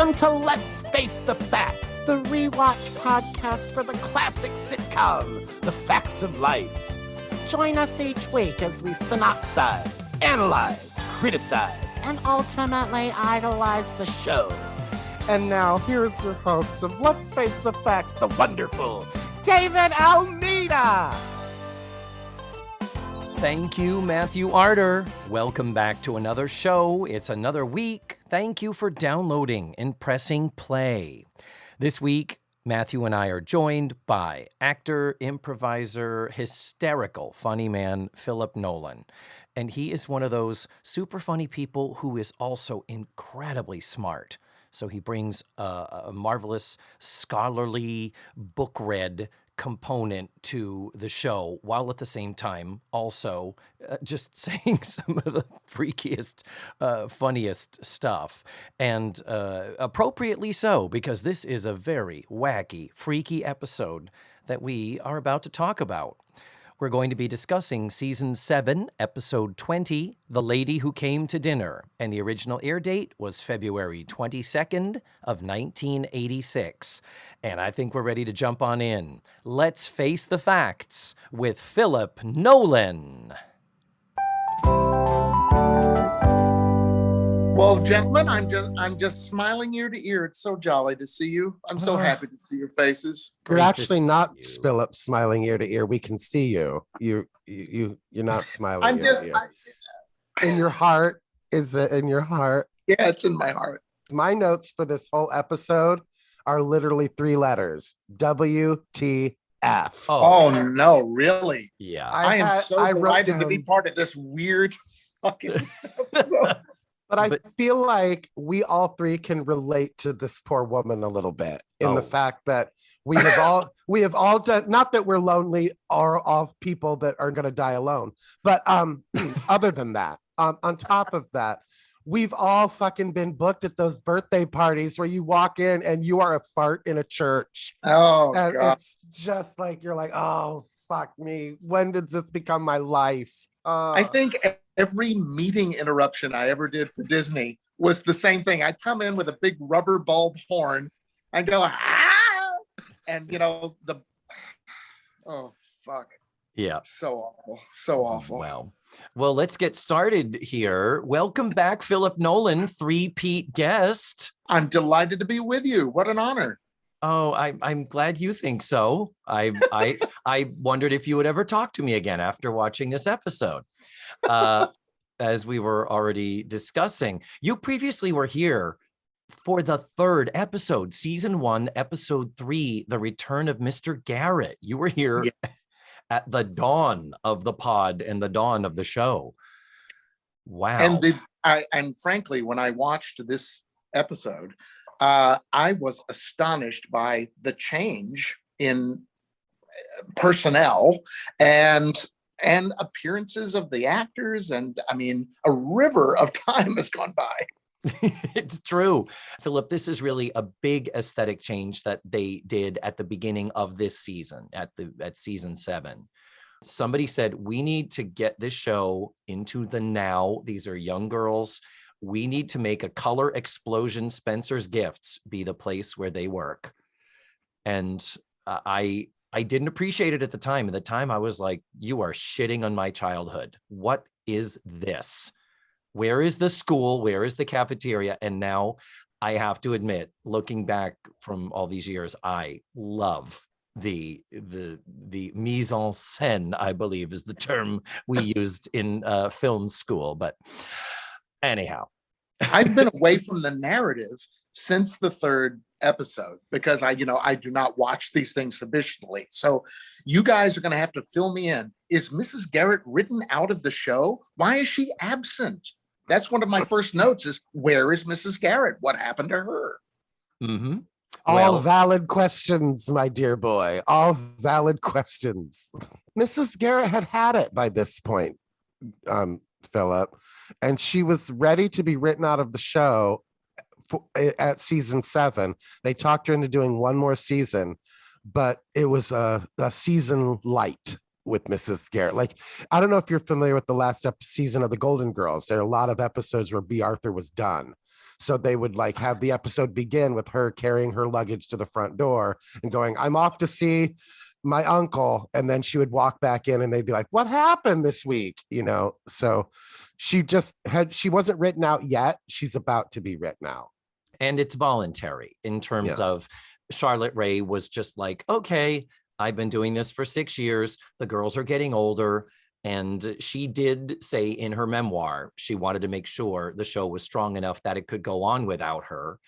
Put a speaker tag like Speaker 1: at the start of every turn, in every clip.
Speaker 1: Welcome to Let's Face the Facts, the rewatch podcast for the classic sitcom, The Facts of Life. Join us each week as we synopsize, analyze, criticize, and ultimately idolize the show. And now, here's your host of Let's Face the Facts, the wonderful David Almeida.
Speaker 2: Thank you, Matthew Arter. Welcome back to another show. It's another week. Thank you for downloading and pressing play. This week, Matthew and I are joined by actor, improviser, hysterical funny man, Philip Nolen. And he is one of those super funny people who is also incredibly smart. So he brings a marvelous, scholarly, book-read component to the show, while at the same time also just saying some of the freakiest, funniest stuff. And appropriately so, because this is a very wacky, freaky episode that we are about to talk about. We're going to be discussing Season 7, Episode 20, The Lady Who Came to Dinner, and the original air date was February 22nd of 1986. And I think we're ready to jump on in. Let's face the facts with Philip Nolen.
Speaker 3: Well, gentlemen, I'm just smiling ear to ear. It's so jolly to see you. I'm so happy to see your faces.
Speaker 1: You're actually not Philip smiling ear to ear. We can see you. You're not smiling.
Speaker 3: I'm
Speaker 1: ear
Speaker 3: just
Speaker 1: to ear. In your heart. Is it in your heart?
Speaker 3: Yeah, it's in my heart.
Speaker 1: My notes for this whole episode are literally 3 letters. WTF.
Speaker 3: Oh no, really?
Speaker 2: Yeah.
Speaker 3: I am so delighted to be part of this weird fucking episode.
Speaker 1: But I feel like we all 3 can relate to this poor woman a little bit in the fact that we have all done, not that we're lonely or all people that are going to die alone, but other than that, on top of that, we've all fucking been booked at those birthday parties where you walk in and you are a fart in a church.
Speaker 3: Oh,
Speaker 1: and
Speaker 3: God.
Speaker 1: It's just like, you're like, oh, fuck me. When did this become my life?
Speaker 3: I think every meeting interruption I ever did for Disney was the same thing. I'd come in with a big rubber bulb horn and go, ah! And, oh, fuck.
Speaker 2: Yeah.
Speaker 3: So awful. So awful.
Speaker 2: Wow. Well, let's get started here. Welcome back, Philip Nolen, three-peat guest.
Speaker 3: I'm delighted to be with you. What an honor.
Speaker 2: Oh, I'm glad you think so. I wondered if you would ever talk to me again after watching this episode. As we were already discussing, you previously were here for the 3rd episode, Season 1, Episode 3, The Return of Mr. Garrett. You were here at the dawn of the pod and the dawn of the show. Wow.
Speaker 3: And frankly, when I watched this episode, I was astonished by the change in personnel and appearances of the actors. And I mean, a river of time has gone by.
Speaker 2: It's true. Philip, this is really a big aesthetic change that they did at the beginning of this season, at Season 7. Somebody said, we need to get this show into the now. These are young girls. We need to make a color explosion. Spencer's Gifts be the place where they work. And I didn't appreciate it at the time. At the time, I was like, you are shitting on my childhood. What is this? Where is the school? Where is the cafeteria? And now I have to admit, looking back from all these years, I love the mise en scène, I believe is the term we used in film school. But anyhow,
Speaker 3: I've been away from the narrative since the 3rd episode because I do not watch these things habitually. So you guys are going to have to fill me in. Is Mrs. Garrett written out of the show? Why is she absent? That's one of my first notes is, where is Mrs. Garrett? What happened to her?
Speaker 2: Mm-hmm.
Speaker 1: All valid questions, my dear boy. All valid questions. Mrs. Garrett had it by this point, Philip, and she was ready to be written out of the show at Season 7. They talked her into doing one more season, but it was a season light with Mrs. Garrett. Like, I don't know if you're familiar with the last season of The Golden Girls. There are a lot of episodes where B. Arthur was done. So they would like have the episode begin with her carrying her luggage to the front door and going, I'm off to see my uncle. And then she would walk back in and they'd be like, what happened this week? So she wasn't written out yet. She's about to be written out.
Speaker 2: And it's voluntary in terms of Charlotte Rae was just like, okay, I've been doing this for 6 years. The girls are getting older. And she did say in her memoir, she wanted to make sure the show was strong enough that it could go on without her.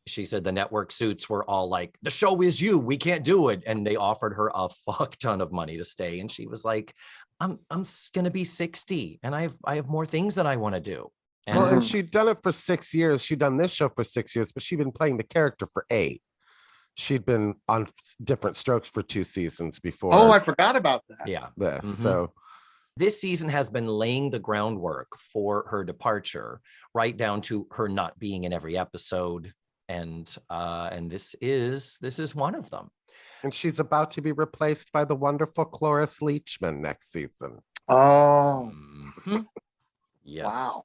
Speaker 2: She said the network suits were all like, the show is you, we can't do it. And they offered her a fuck ton of money to stay. And she was like, I'm going to be 60 and I have more things that I want to do.
Speaker 1: And she'd done it for 6 years. She'd done this show for 6 years, but she'd been playing the character for 8. She'd been on different strokes for 2 seasons before.
Speaker 3: Oh, I forgot about that.
Speaker 2: Yeah.
Speaker 1: So
Speaker 2: this season has been laying the groundwork for her departure, right down to her not being in every episode. And this is one of them.
Speaker 1: And she's about to be replaced by the wonderful Cloris Leachman next season.
Speaker 3: Oh,
Speaker 2: yes.
Speaker 3: Wow.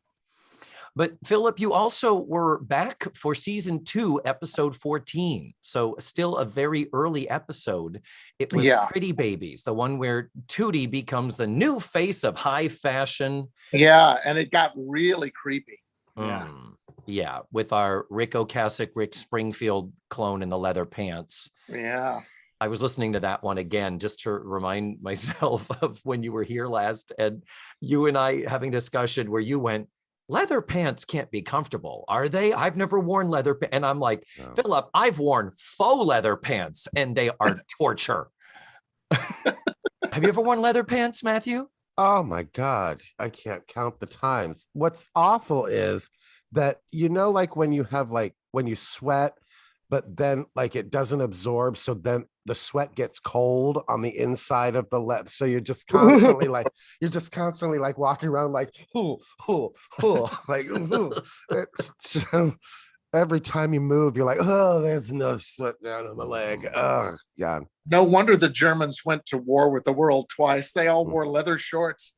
Speaker 2: But Philip, you also were back for season 2, episode 14. So still a very early episode. It was Pretty Babies, the one where Tootie becomes the new face of high fashion.
Speaker 3: Yeah, and it got really creepy.
Speaker 2: Yeah, with our Rick Ocasek, Rick Springfield clone in the leather pants.
Speaker 3: Yeah.
Speaker 2: I was listening to that one again just to remind myself of when you were here last and you and I having a discussion where you went, leather pants can't be comfortable, are they? I've never worn leather pants. And I'm like, no. Philip, I've worn faux leather pants and they are torture. Have you ever worn leather pants, Matthew?
Speaker 1: Oh my God. I can't count the times. What's awful is that, like when you have when you sweat, but then it doesn't absorb. So then the sweat gets cold on the inside of the leather. So you're just constantly walking around every time you move, you're like, oh, there's no sweat down on the leg. Oh, God.
Speaker 3: No wonder the Germans went to war with the world twice. They all wore leather shorts.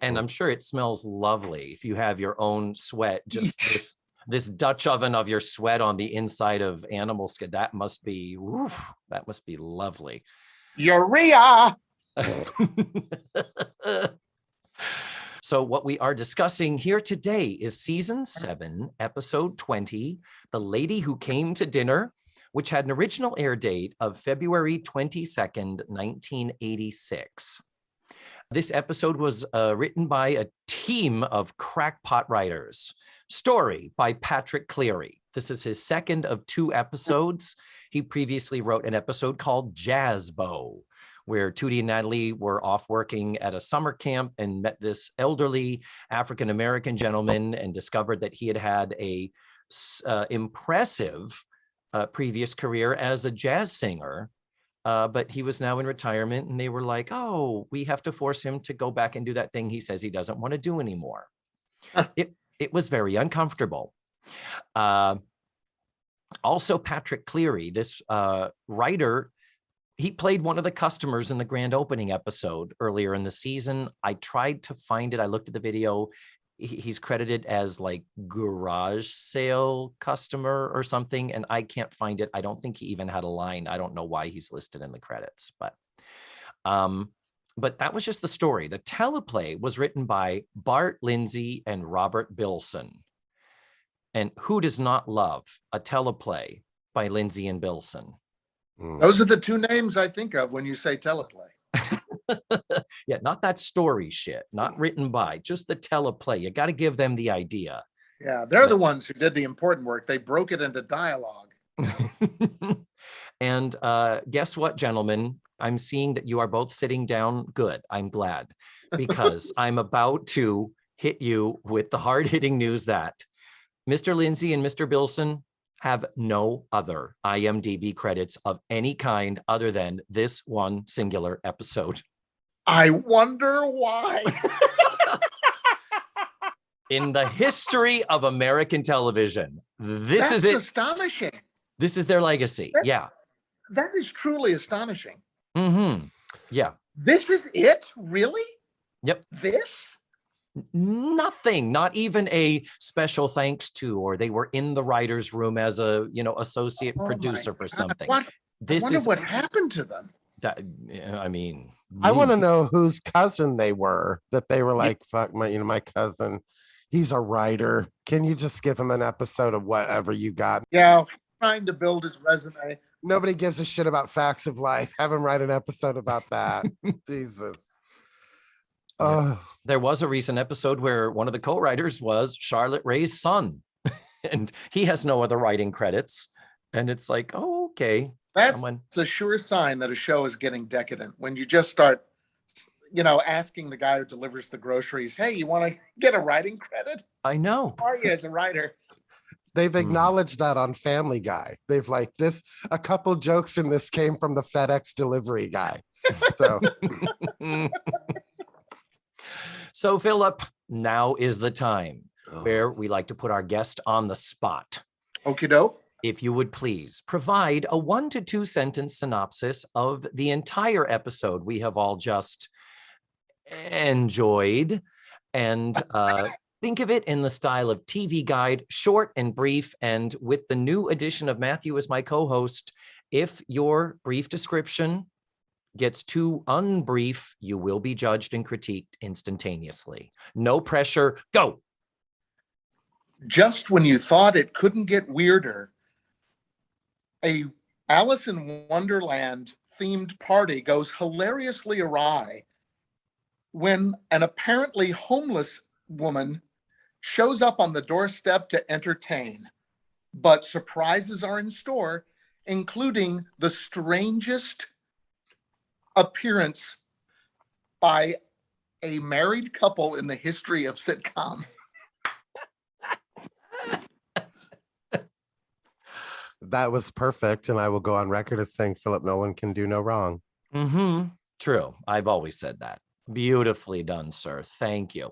Speaker 2: And I'm sure it smells lovely if you have your own sweat, just this Dutch oven of your sweat on the inside of animal skin. That must be lovely.
Speaker 3: Urea.
Speaker 2: So what we are discussing here today is season 7, episode 20, The Lady Who Came to Dinner, which had an original air date of February 22nd, 1986. This episode was written by a team of crackpot writers. Story by Patrick Cleary. This is his second of 2 episodes. He previously wrote an episode called Jazz Bow, where Tootie and Natalie were off working at a summer camp and met this elderly African-American gentleman and discovered that he had had a impressive previous career as a jazz singer. But he was now in retirement and they were like, oh, we have to force him to go back and do that thing he says he doesn't want to do anymore. It was very uncomfortable. Also, Patrick Cleary, this writer, he played one of the customers in the grand opening episode earlier in the season. I tried to find it. I looked at the video. He's credited as garage sale customer or something, and I can't find it. I don't think he even had a line. I don't know why he's listed in the credits, but that was just the story. The teleplay was written by Bart Lindsay and Robert Bilson. And who does not love a teleplay by Lindsay and Bilson?
Speaker 3: Those are the 2 names I think of when you say teleplay.
Speaker 2: Yeah, not that story shit, not written by, just the teleplay. You got to give them the idea.
Speaker 3: Yeah, they're the ones who did the important work. They broke it into dialogue.
Speaker 2: And guess what, gentlemen? I'm seeing that you are both sitting down. Good. I'm glad, because I'm about to hit you with the hard-hitting news that Mr. Lindsay and Mr. Bilson have no other IMDb credits of any kind other than this one singular episode.
Speaker 3: I wonder why.
Speaker 2: In the history of American television,
Speaker 3: That's
Speaker 2: is it.
Speaker 3: Astonishing.
Speaker 2: This is their legacy. Yeah.
Speaker 3: That is truly astonishing.
Speaker 2: Mm-hmm. Yeah.
Speaker 3: This is it? Really?
Speaker 2: Yep.
Speaker 3: This?
Speaker 2: Nothing, not even a special thanks to, or they were in the writer's room as a, associate
Speaker 3: Oh my
Speaker 2: producer for
Speaker 3: God.
Speaker 2: something.
Speaker 3: I
Speaker 2: This
Speaker 3: wonder
Speaker 2: is
Speaker 3: what happened to them.
Speaker 2: that, I mean,
Speaker 1: I want to know whose cousin they were, that they were like, fuck my cousin. He's a writer. Can you just give him an episode of whatever you got?
Speaker 3: Yeah, trying to build his resume.
Speaker 1: Nobody gives a shit about facts of life. Have him write an episode about that. Jesus.
Speaker 2: Yeah.
Speaker 1: Oh,
Speaker 2: There was a recent episode where one of the co-writers was Charlotte Ray's son, and he has no other writing credits. And it's like, oh, okay.
Speaker 3: That's a sure sign that a show is getting decadent when you just start, asking the guy who delivers the groceries, hey, you want to get a writing credit?
Speaker 2: I know.
Speaker 3: How are you as a writer?
Speaker 1: they've acknowledged that on Family Guy. They've like a couple jokes in this came from the FedEx delivery guy. So.
Speaker 2: So, Philip, now is the time where we like to put our guest on the spot.
Speaker 3: Okie doke.
Speaker 2: If you would please provide a 1 to 2 sentence synopsis of the entire episode we have all just enjoyed, and think of it in the style of TV Guide, short and brief. And with the new addition of Matthew as my co-host, if your brief description gets too unbrief, you will be judged and critiqued instantaneously. No pressure. Go.
Speaker 3: Just when you thought it couldn't get weirder, a Alice in Wonderland themed party goes hilariously awry when an apparently homeless woman shows up on the doorstep to entertain. But surprises are in store, including the strangest appearance by a married couple in the history of sitcom.
Speaker 1: That was perfect, and I will go on record as saying Philip Nolen can do no wrong.
Speaker 2: True. I've always said that. Beautifully done, sir. Thank you.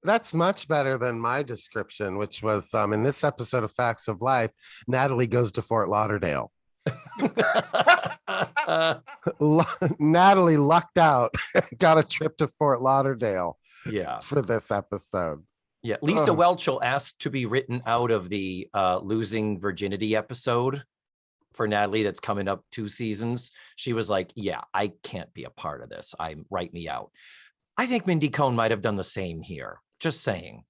Speaker 1: That's much better than my description, which was in this episode of Facts of Life, Natalie goes to Fort Lauderdale. Natalie lucked out, got a trip to Fort Lauderdale.
Speaker 2: Yeah,
Speaker 1: for this episode.
Speaker 2: Yeah, Lisa Welchel asked to be written out of the losing virginity episode for Natalie that's coming up 2 seasons. She was like, yeah, I can't be a part of this. Write me out. I think Mindy Cohn might have done the same here. Just saying.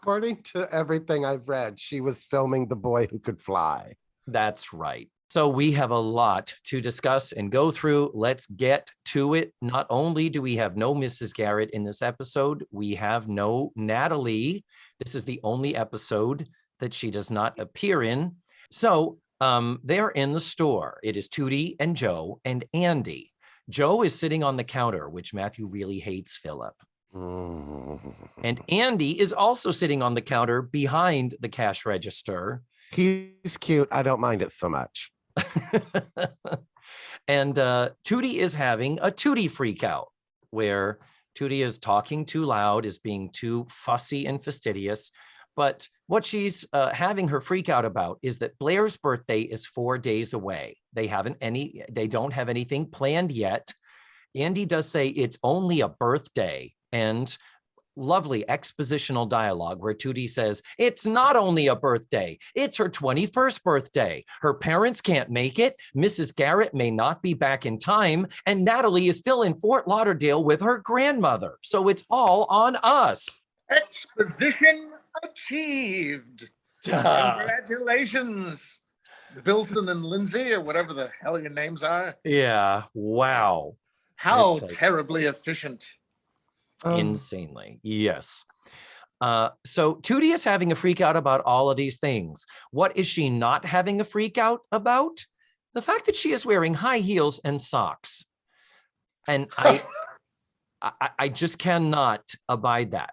Speaker 1: According to everything I've read, she was filming The Boy Who Could Fly.
Speaker 2: That's right. So we have a lot to discuss and go through. Let's get to it. Not only do we have no Mrs. Garrett in this episode, we have no Natalie. This is the only episode that she does not appear in. So they're in the store. It is Tootie and Joe and Andy. Joe is sitting on the counter, which Matthew really hates Philip. And Andy is also sitting on the counter behind the cash register.
Speaker 1: He's cute. I don't mind it so much.
Speaker 2: And Tootie is having a Tootie freak out, where Tootie is talking too loud, is being too fussy and fastidious. But what she's having her freak out about is that Blair's birthday is 4 days away. They don't have anything planned yet. Andy does say it's only a birthday, and lovely expositional dialogue where Tootie says, it's not only a birthday, it's her 21st birthday. Her parents can't make it. Mrs. Garrett may not be back in time. And Natalie is still in Fort Lauderdale with her grandmother. So it's all on us.
Speaker 3: Exposition achieved. Congratulations, Bilson and Lindsay, or whatever the hell your names are.
Speaker 2: Yeah. Wow.
Speaker 3: How terribly efficient.
Speaker 2: Insanely. Yes. So Tootie is having a freak out about all of these things. What is she not having a freak out about? The fact that she is wearing high heels and socks. And I just cannot abide that.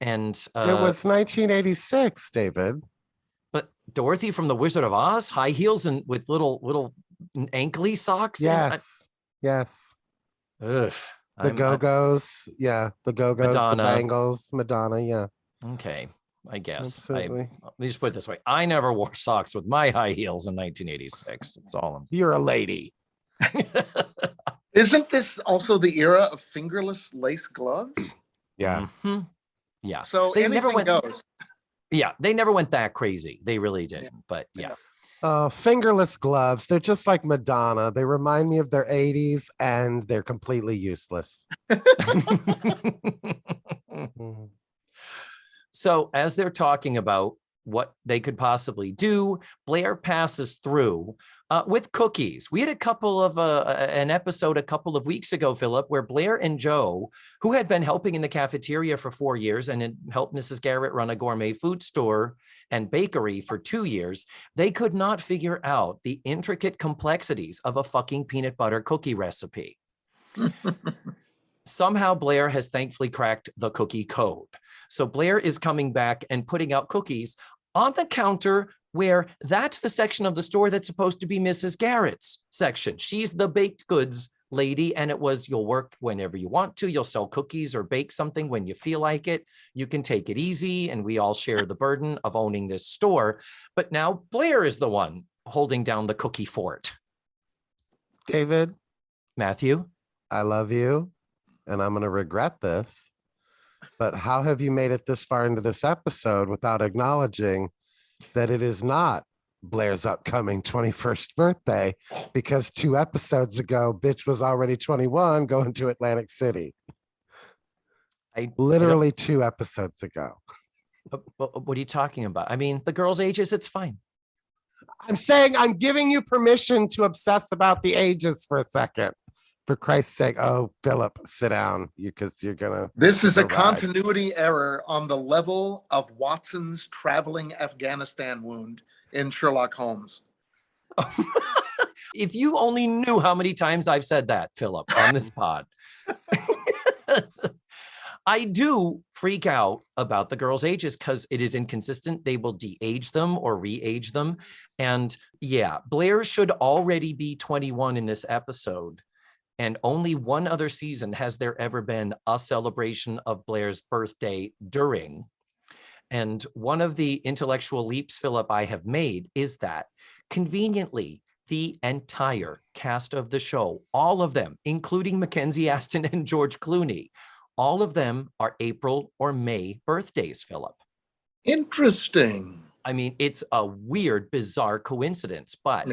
Speaker 2: And
Speaker 1: it was 1986, David.
Speaker 2: But Dorothy from The Wizard of Oz, high heels and with little ankly socks.
Speaker 1: Yes. Yes.
Speaker 2: Ugh.
Speaker 1: The Go-Go's, the Go-Go's, the Bangles, Madonna, yeah.
Speaker 2: Okay, I guess.
Speaker 1: Absolutely.
Speaker 2: Let me just put it this way. I never wore socks with my high heels in 1986. It's all
Speaker 1: You're a lady.
Speaker 3: Isn't this also the era of fingerless lace gloves?
Speaker 1: Yeah.
Speaker 2: Mm-hmm. Yeah.
Speaker 3: So
Speaker 2: They never
Speaker 3: anything goes.
Speaker 2: Yeah, they never went that crazy. They really didn't. But yeah.
Speaker 1: Fingerless gloves. They're just like Madonna. They remind me of their 80s and they're completely useless.
Speaker 2: So as they're talking about what they could possibly do, Blair passes through with cookies. We had a couple of an episode a couple of weeks ago, Philip, where Blair and Joe, who had been helping in the cafeteria for 4 years and had helped Mrs. Garrett run a gourmet food store and bakery for 2 years, they could not figure out the intricate complexities of a fucking peanut butter cookie recipe. Somehow Blair has thankfully cracked the cookie code. So Blair is coming back and putting out cookies on the counter where that's the section of the store that's supposed to be Mrs. Garrett's section. She's the baked goods lady, and it was, you'll work whenever you want to. You'll sell cookies or bake something when you feel like it. You can take it easy, and we all share the burden of owning this store. But now Blair is the one holding down the cookie fort.
Speaker 1: David,
Speaker 2: Matthew?
Speaker 1: I love you, and I'm going to regret this. But how have you made it this far into this episode without acknowledging that it is not Blair's upcoming 21st birthday? Because 2 episodes ago, bitch was already 21 going to Atlantic City. Literally 2 episodes ago.
Speaker 2: What are you talking about? I mean, the girl's ages, it's fine.
Speaker 1: I'm saying I'm giving you permission to obsess about the ages for a second. For Christ's sake. Oh, Philip, sit down, because you're gonna.
Speaker 3: This is a continuity error on the level of Watson's traveling Afghanistan wound in Sherlock Holmes.
Speaker 2: If you only knew how many times I've said that, Philip, on this pod. I do freak out about the girls' ages because it is inconsistent. They will de-age them or re-age them. And yeah, Blair should already be 21 in this episode. And only one other season has there ever been a celebration of Blair's birthday during. And one of the intellectual leaps, Philip, I have made is that conveniently, the entire cast of the show, all of them, including Mackenzie Aston and George Clooney, all of them are April or May birthdays, Philip.
Speaker 3: Interesting.
Speaker 2: I mean, it's a weird, bizarre coincidence, but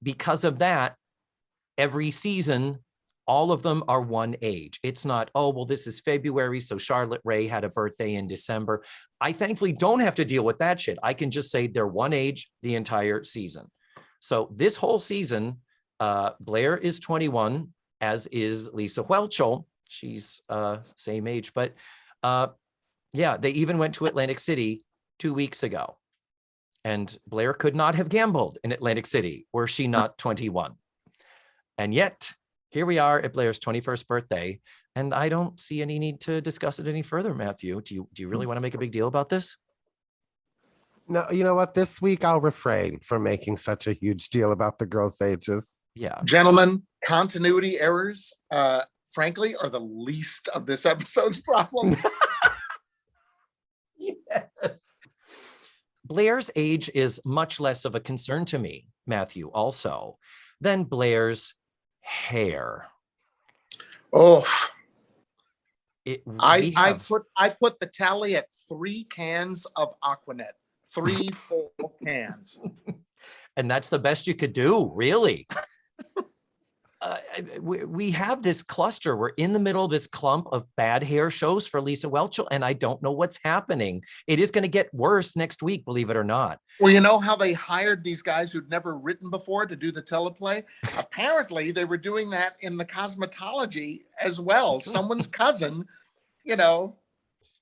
Speaker 2: because of that, every season, all of them are one age. It's not, oh, well, this is February, so Charlotte Rae had a birthday in December. I thankfully don't have to deal with that shit. I can just say they're one age the entire season. So this whole season, Blair is 21, as is Lisa Whelchel. She's same age, but yeah, they even went to Atlantic City 2 weeks ago. And Blair could not have gambled in Atlantic City were she not 21. And yet, here we are at Blair's 21st birthday, and I don't see any need to discuss it any further, Matthew. Do you really want to make a big deal about this?
Speaker 1: No, you know what? This week I'll refrain from making such a huge deal about the girls' ages.
Speaker 2: Yeah.
Speaker 3: Gentlemen, continuity errors, frankly, are the least of this episode's problems.
Speaker 2: Yes. Blair's age is much less of a concern to me, Matthew, also, than Blair's hair.
Speaker 3: Oh,
Speaker 2: I
Speaker 3: put the tally at 3 cans of Aquanet, 3 full cans,
Speaker 2: and that's the best you could do, really. We have this cluster. We're in the middle of this clump of bad hair shows for Lisa Whelchel, and I don't know what's happening. It is going to get worse next week, believe it or not.
Speaker 3: Well, you know how they hired these guys who'd never written before to do the teleplay? Apparently, they were doing that in the cosmetology as well. Someone's cousin, you know.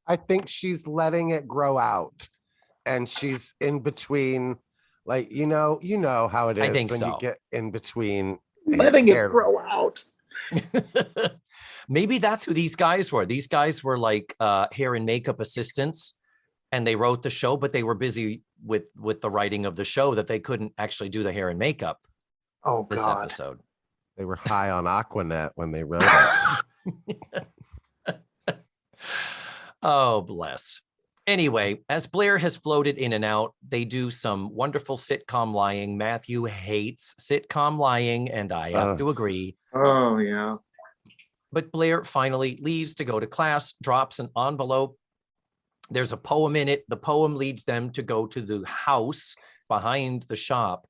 Speaker 1: I think she's letting it grow out, and she's in between. Like, you know how it is.
Speaker 2: I think
Speaker 1: when
Speaker 2: so.
Speaker 1: You get in between.
Speaker 3: Letting it grow out.
Speaker 2: Maybe that's who these guys were. These guys were like hair and makeup assistants, and they wrote the show, but they were busy with the writing of the show that they couldn't actually do the hair and makeup.
Speaker 3: Oh,
Speaker 2: this
Speaker 3: God.
Speaker 2: episode.
Speaker 1: They were high on Aquanet when they wrote it.
Speaker 2: Oh, bless. Anyway, as Blair has floated in and out, they do some wonderful sitcom lying. Matthew hates sitcom lying, and I have to agree.
Speaker 3: Oh, yeah.
Speaker 2: But Blair finally leaves to go to class, drops an envelope There's a poem in it. The poem leads them to go to the house behind the shop.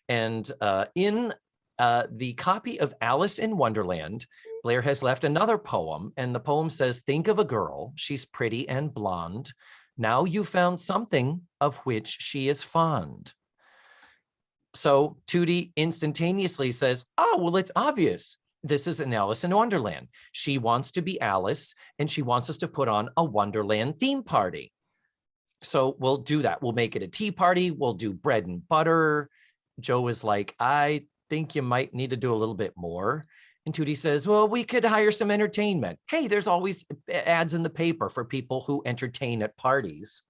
Speaker 2: And in the copy of Alice in Wonderland, Blair has left another poem. And the poem says, think of a girl. She's pretty and blonde. Now you found something of which she is fond. So Tootie instantaneously says, oh, well, it's obvious. This is an Alice in Wonderland. She wants to be Alice, and she wants us to put on a Wonderland theme party. So we'll do that. We'll make it a tea party. We'll do bread and butter. Joe is like, I think you might need to do a little bit more. And Tootie says, well, we could hire some entertainment. Hey, there's always ads in the paper for people who entertain at parties.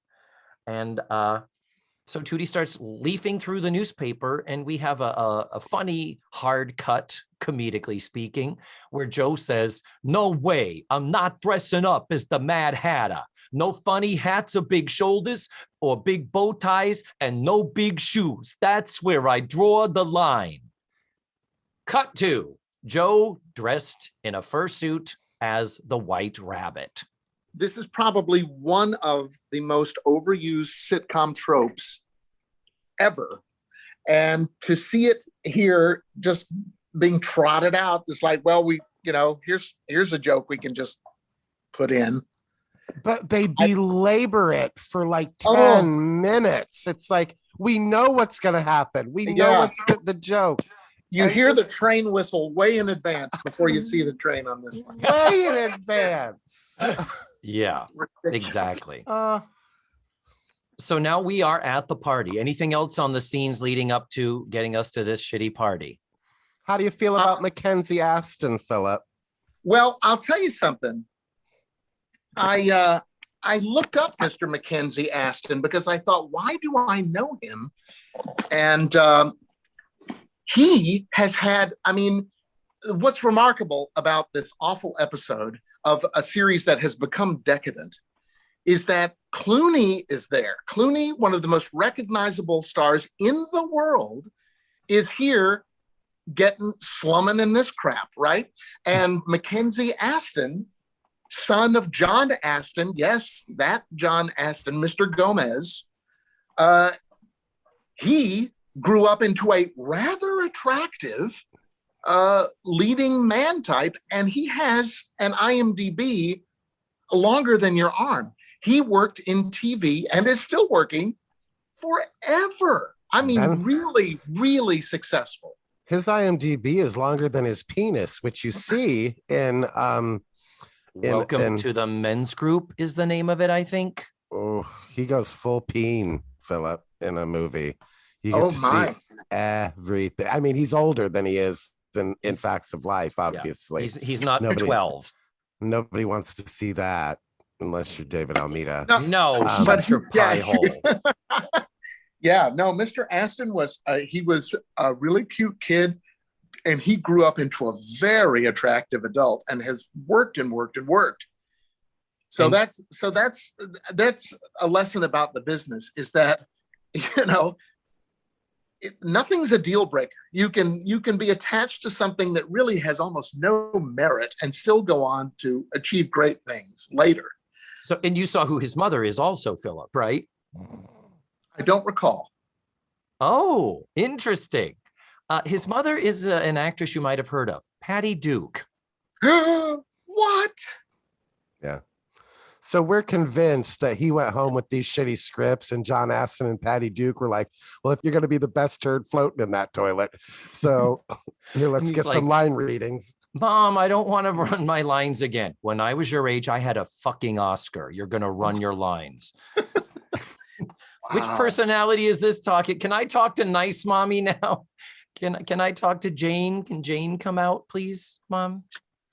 Speaker 2: And so Tootie starts leafing through the newspaper, and we have a funny hard cut, comedically speaking, where Joe says, no way, I'm not dressing up as the Mad Hatter. No funny hats or big shoulders or big bow ties and no big shoes. That's where I draw the line. Cut to Joe dressed in a fursuit as the White Rabbit.
Speaker 3: This is probably one of the most overused sitcom tropes ever. And to see it here just being trotted out, it's like, well, here's a joke we can just put in.
Speaker 1: But they belabor it for like 10 minutes. It's like, we know what's going to happen. We know what's the joke.
Speaker 3: You hear the train whistle way in advance before you see the train on this one.
Speaker 1: Way in advance.
Speaker 2: Yeah, exactly. So now we are at the party. Anything else on the scenes leading up to getting us to this shitty party?
Speaker 1: How do you feel about Mackenzie Aston, Philip?
Speaker 3: Well, I'll tell you something. I looked up Mr. Mackenzie Aston because I thought, why do I know him? And he has had, what's remarkable about this awful episode of a series that has become decadent is that Clooney is there. Clooney, one of the most recognizable stars in the world, is here slumming in this crap, right? And Mackenzie Aston, son of John Aston, yes, that John Aston, Mr. Gomez, he grew up into a rather attractive leading man type, and he has an IMDb longer than your arm. He worked in TV and is still working forever. Really, really successful.
Speaker 1: His IMDb is longer than his penis, which you see in
Speaker 2: Welcome to the Men's Group is the name of it, I think.
Speaker 1: Oh, he goes full peen, Philip, in a movie. You get see everything. He's older than he is in Facts of Life, obviously.
Speaker 2: Yeah. He's not 12.
Speaker 1: Nobody wants to see that unless you're David Almeida.
Speaker 2: No, shut your pie hole.
Speaker 3: Yeah, no, Mr. Aston was he was a really cute kid, and he grew up into a very attractive adult and has worked and worked and worked. So that's a lesson about the business, is that, nothing's a deal breaker. You can be attached to something that really has almost no merit and still go on to achieve great things later.
Speaker 2: So, and you saw who his mother is also, Philip, right?
Speaker 3: I don't recall.
Speaker 2: Oh, interesting. His mother is an actress you might have heard of, Patty Duke.
Speaker 3: What?
Speaker 1: Yeah. So we're convinced that he went home with these shitty scripts, and John Aston and Patty Duke were like, well, if you're going to be the best turd floating in that toilet, so here, let's get some line readings.
Speaker 2: Mom, I don't want to run my lines again. When I was your age, I had a fucking Oscar. You're going to run your lines. Wow. Which personality is this talking? Can I talk to nice mommy now? Can I talk to Jane? Can Jane come out, please, Mom?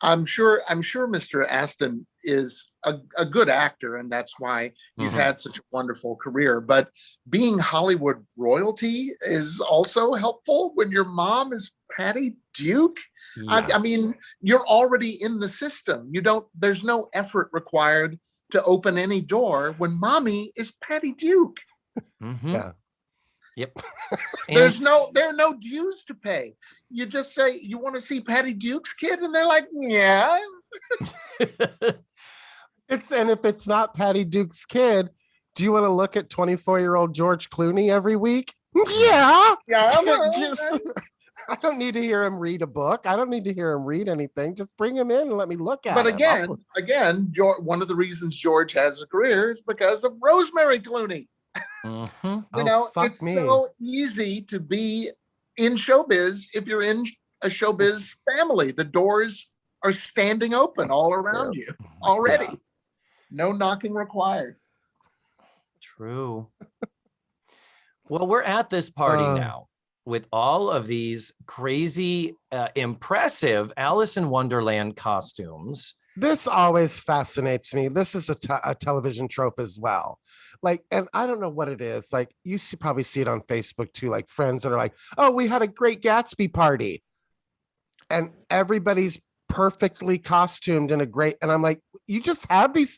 Speaker 3: I'm sure Mr. Aston is a good actor, and that's why he's had such a wonderful career. But being Hollywood royalty is also helpful when your mom is Patty Duke. Yeah. You're already in the system. There's no effort required to open any door when mommy is Patty Duke.
Speaker 2: Mm-hmm. Yeah. Yep.
Speaker 3: There are no dues to pay. You just say, you want to see Patty Duke's kid? And they're like, yeah.
Speaker 1: And if it's not Patty Duke's kid, do you want to look at 24-year-old George Clooney every week? Yeah.
Speaker 3: Yeah,
Speaker 1: Just, I don't need to hear him read a book. I don't need to hear him read anything. Just bring him in and let me look at
Speaker 3: but
Speaker 1: him.
Speaker 3: again, George, one of the reasons George has a career is because of Rosemary Clooney.
Speaker 2: Mm-hmm.
Speaker 3: It's so easy to be in showbiz if you're in a showbiz family. The doors are standing open all around you already. Yeah. No knocking required.
Speaker 2: True. Well, we're at this party now with all of these crazy, impressive Alice in Wonderland costumes.
Speaker 1: This always fascinates me. This is a television trope as well. Like, and I don't know what it is. Like, you probably see it on Facebook too, like friends that are like, oh, we had a great Gatsby party. And everybody's perfectly costumed and I'm like, you just have these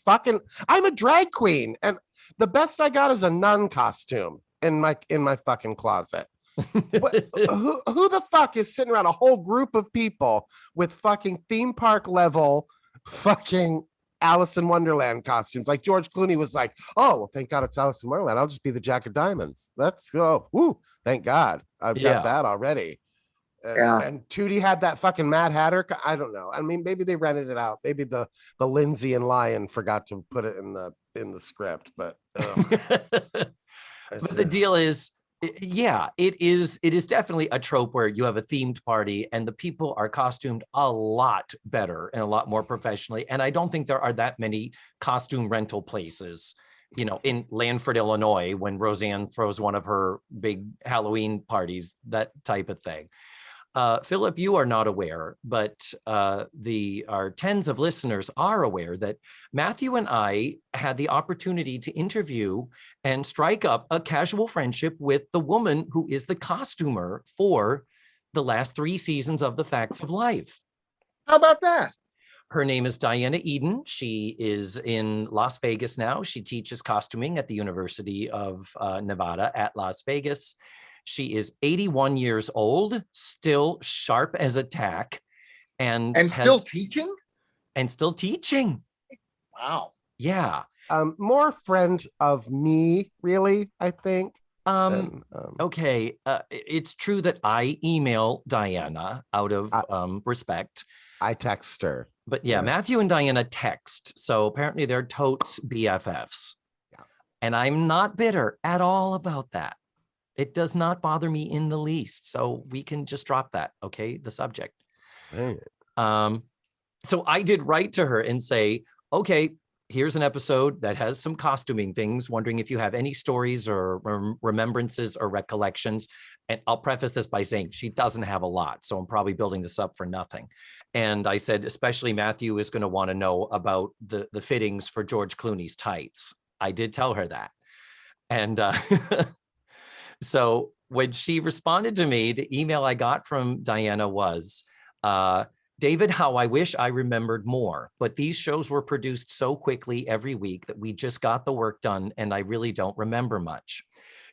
Speaker 1: I'm a drag queen. And the best I got is a nun costume in my fucking closet. Who the fuck is sitting around a whole group of people with fucking theme park level fucking Alice in Wonderland costumes? Like George Clooney was like, oh, well, thank God it's Alice in Wonderland. I'll just be the Jack of Diamonds. Let's go. Woo, thank God. I've got that already. And Tootie had that fucking Mad Hatter. I don't know. I mean, maybe they rented it out. Maybe the Lindsay and Lion forgot to put it in the script. But
Speaker 2: but the deal is, yeah, it is definitely a trope where you have a themed party and the people are costumed a lot better and a lot more professionally. And I don't think there are that many costume rental places, in Lanford, Illinois, when Roseanne throws one of her big Halloween parties, that type of thing. Philip, you are not aware, but our tens of listeners are aware that Matthew and I had the opportunity to interview and strike up a casual friendship with the woman who is the costumer for the last 3 seasons of The Facts of Life.
Speaker 3: How about that?
Speaker 2: Her name is Diana Eden. She is in Las Vegas now. She teaches costuming at the University of Nevada at Las Vegas. She is 81 years old, still sharp as a tack, and
Speaker 3: still teaching?
Speaker 2: And still teaching.
Speaker 3: Wow.
Speaker 2: Yeah.
Speaker 1: More friend of me, really, I think.
Speaker 2: Okay. It's true that I email Diana out of respect.
Speaker 1: I text her.
Speaker 2: But yeah, Matthew and Diana text. So apparently they're totes BFFs. Yeah. And I'm not bitter at all about that. It does not bother me in the least. So we can just drop that, okay? The subject.
Speaker 1: Man.
Speaker 2: So I did write to her and say, okay, here's an episode that has some costuming things, wondering if you have any stories or remembrances or recollections. And I'll preface this by saying she doesn't have a lot, so I'm probably building this up for nothing. And I said, especially Matthew is going to want to know about the fittings for George Clooney's tights. I did tell her that. And so when she responded to me, the email I got from Diana was, David, how I wish I remembered more, but these shows were produced so quickly every week that we just got the work done and I really don't remember much.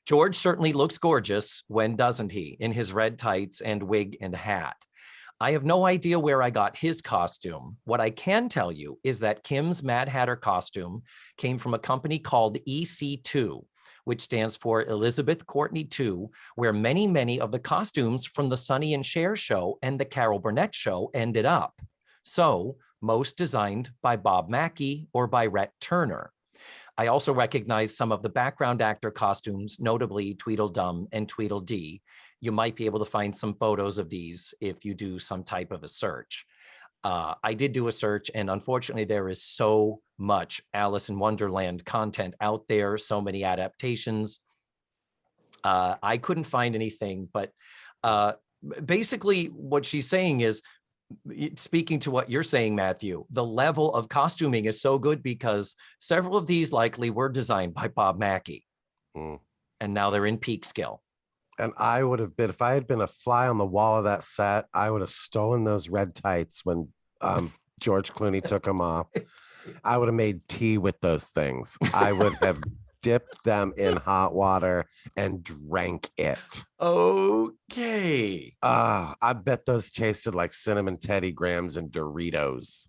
Speaker 2: George certainly looks gorgeous when doesn't he, in his red tights and wig and hat. I have no idea where I got his costume. What I can tell you is that Kim's Mad Hatter costume came from a company called EC2, which stands for Elizabeth Courtney II, where many, many of the costumes from the Sonny and Cher show and the Carol Burnett show ended up. So most designed by Bob Mackie or by Rhett Turner. I also recognize some of the background actor costumes, notably Tweedledum and Tweedledee. You might be able to find some photos of these if you do some type of a search. I did do a search, and unfortunately, there is so much Alice in Wonderland content out there, so many adaptations. I couldn't find anything, but basically what she's saying is, speaking to what you're saying, Matthew, the level of costuming is so good because several of these likely were designed by Bob Mackie, and now they're in peak skill.
Speaker 1: And I would have been, if I had been a fly on the wall of that set, I would have stolen those red tights when George Clooney took them off. I would have made tea with those things. I would have dipped them in hot water and drank it.
Speaker 2: Okay.
Speaker 1: I bet those tasted like cinnamon Teddy Grahams and Doritos.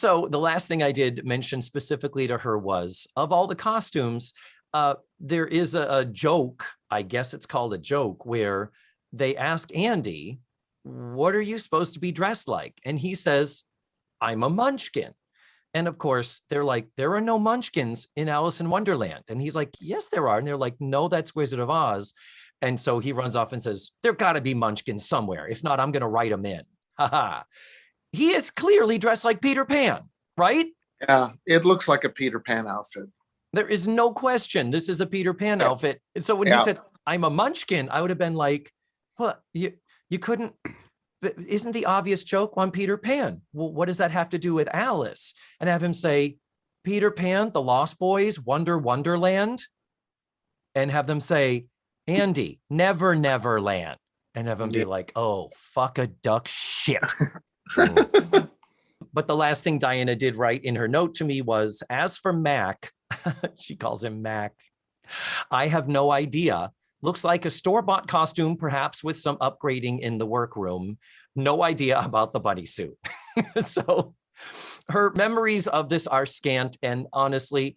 Speaker 2: So the last thing I did mention specifically to her was, of all the costumes, there is a joke, I guess it's called a joke, where they ask Andy, what are you supposed to be dressed like? And he says, I'm a munchkin. And of course, they're like, there are no munchkins in Alice in Wonderland. And he's like, yes, there are. And they're like, no, that's Wizard of Oz. And so he runs off and says, there got to be munchkins somewhere. If not, I'm going to write them in. Ha. He is clearly dressed like Peter Pan, right?
Speaker 3: Yeah, it looks like a Peter Pan outfit.
Speaker 2: There is no question. This is a Peter Pan outfit. And so when he said, I'm a munchkin, I would have been like, what? You couldn't, isn't the obvious joke on Peter Pan? Well, what does that have to do with Alice? And have him say, Peter Pan, the Lost Boys, Wonderland. And have them say, Andy, Neverland. And have him be like, oh, fuck a duck shit. But the last thing Diana did write in her note to me was, as for Mac, she calls him Mac, I have no idea. Looks like a store-bought costume, perhaps with some upgrading in the workroom. No idea about the bunny suit. So her memories of this are scant. And honestly,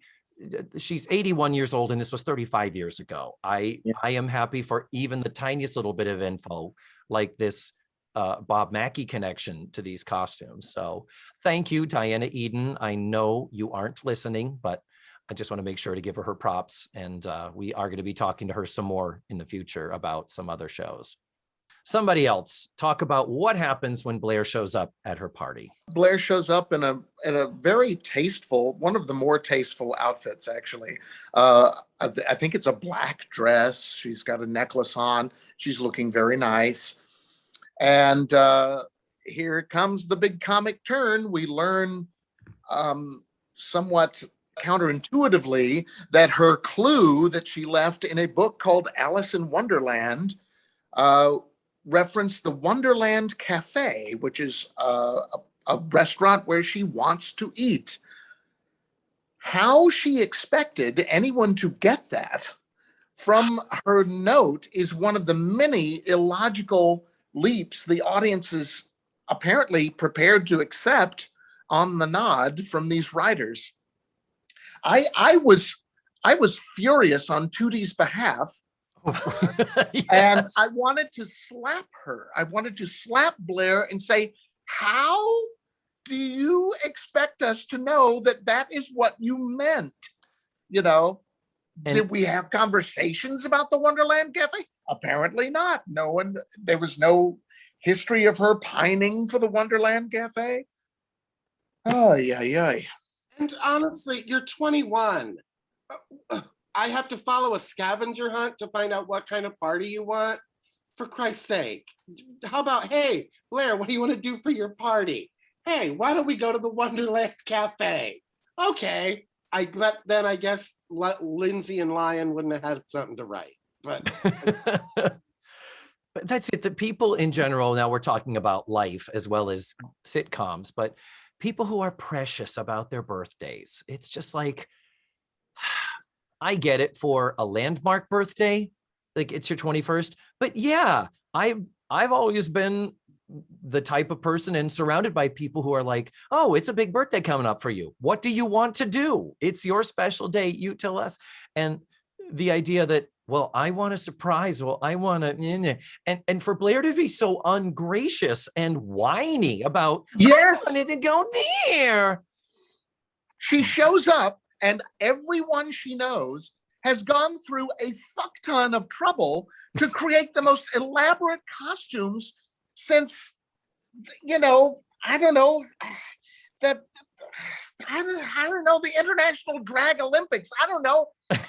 Speaker 2: she's 81 years old and this was 35 years ago. I am happy for even the tiniest little bit of info like this Bob Mackie connection to these costumes. So thank you, Diana Eden. I know you aren't listening, but I just want to make sure to give her props. And we are going to be talking to her some more in the future about some other shows. Somebody else, talk about what happens when Blair shows up at her party.
Speaker 3: Blair shows up in a very tasteful, one of the more tasteful outfits, actually. I think it's a black dress. She's got a necklace on. She's looking very nice. And here comes the big comic turn. We learn somewhat counterintuitively that her clue that she left in a book called Alice in Wonderland referenced the Wonderland Cafe, which is a restaurant where she wants to eat. How she expected anyone to get that from her note is one of the many illogical leaps the audience is apparently prepared to accept on the nod from these writers. I was furious on Tootie's behalf.
Speaker 2: Yes.
Speaker 3: And I wanted to slap her. I wanted to slap Blair and say, how do you expect us to know that that is what you meant? You know, did we have conversations about the Wonderland Cafe? Apparently not. There was no history of her pining for the Wonderland Cafe. Oh, yeah.
Speaker 1: And honestly, you're 21. I have to follow a scavenger hunt to find out what kind of party you want. For Christ's sake. How about, hey, Blair, what do you want to do for your party? Hey, why don't we go to the Wonderland Cafe? Okay. But then I guess Lindsay and Lyon wouldn't have had something to write. But
Speaker 2: that's it. The people in general, now we're talking about life as well as sitcoms, but people who are precious about their birthdays. It's just like, I get it for a landmark birthday, like it's your 21st, but yeah, I've always been the type of person and surrounded by people who are like, oh, it's a big birthday coming up for you. What do you want to do? It's your special day. You tell us. And the idea that, well, I want a surprise. Well, I want to, and for Blair to be so ungracious and whiny about,
Speaker 3: yes,
Speaker 2: I wanted to go there.
Speaker 3: She shows up and everyone she knows has gone through a fuck ton of trouble to create the most elaborate costumes since, I don't know, I don't know, the International Drag Olympics. I don't know.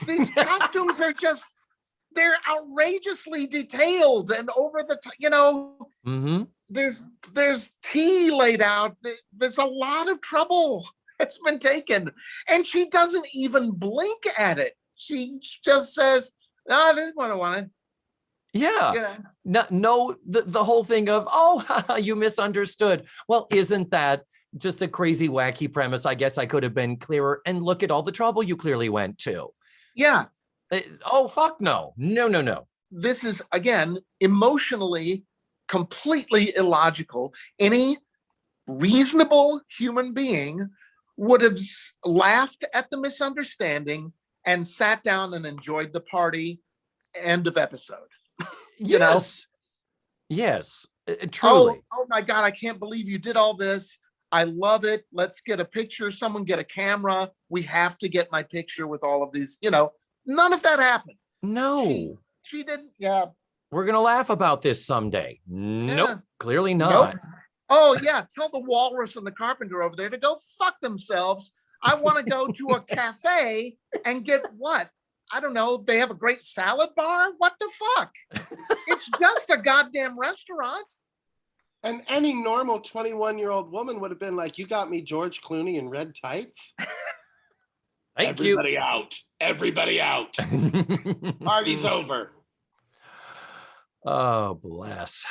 Speaker 3: These costumes are just, they're outrageously detailed and over the top,
Speaker 2: Mm-hmm.
Speaker 3: There's tea laid out. There's a lot of trouble that's been taken. And she doesn't even blink at it. She just says, this is what I wanted.
Speaker 2: Yeah. No, the whole thing of, oh, you misunderstood. Well, isn't that just a crazy, wacky premise? I guess I could have been clearer. And look at all the trouble you clearly went to.
Speaker 3: Yeah.
Speaker 2: Oh, fuck no. No.
Speaker 3: This is, again, emotionally completely illogical. Any reasonable human being would have laughed at the misunderstanding and sat down and enjoyed the party. End of episode. You know?
Speaker 2: Yes, truly.
Speaker 3: Oh my God, I can't believe you did all this. I love it. Let's get a picture. Someone get a camera. We have to get my picture with all of these. None of that happened.
Speaker 2: No.
Speaker 3: She didn't. Yeah.
Speaker 2: We're going to laugh about this someday. Nope,
Speaker 3: Yeah.
Speaker 2: clearly not.
Speaker 3: Nope. Oh, yeah. Tell the walrus and the carpenter over there to go fuck themselves. I want to go to a cafe and get what? I don't know. They have a great salad bar. What the fuck? It's just a goddamn restaurant.
Speaker 1: And any normal 21-year-old woman would have been like, you got me George Clooney in red tights.
Speaker 2: Thank
Speaker 1: Everybody
Speaker 2: you.
Speaker 1: out. Everybody out. Party's over.
Speaker 2: Oh, bless.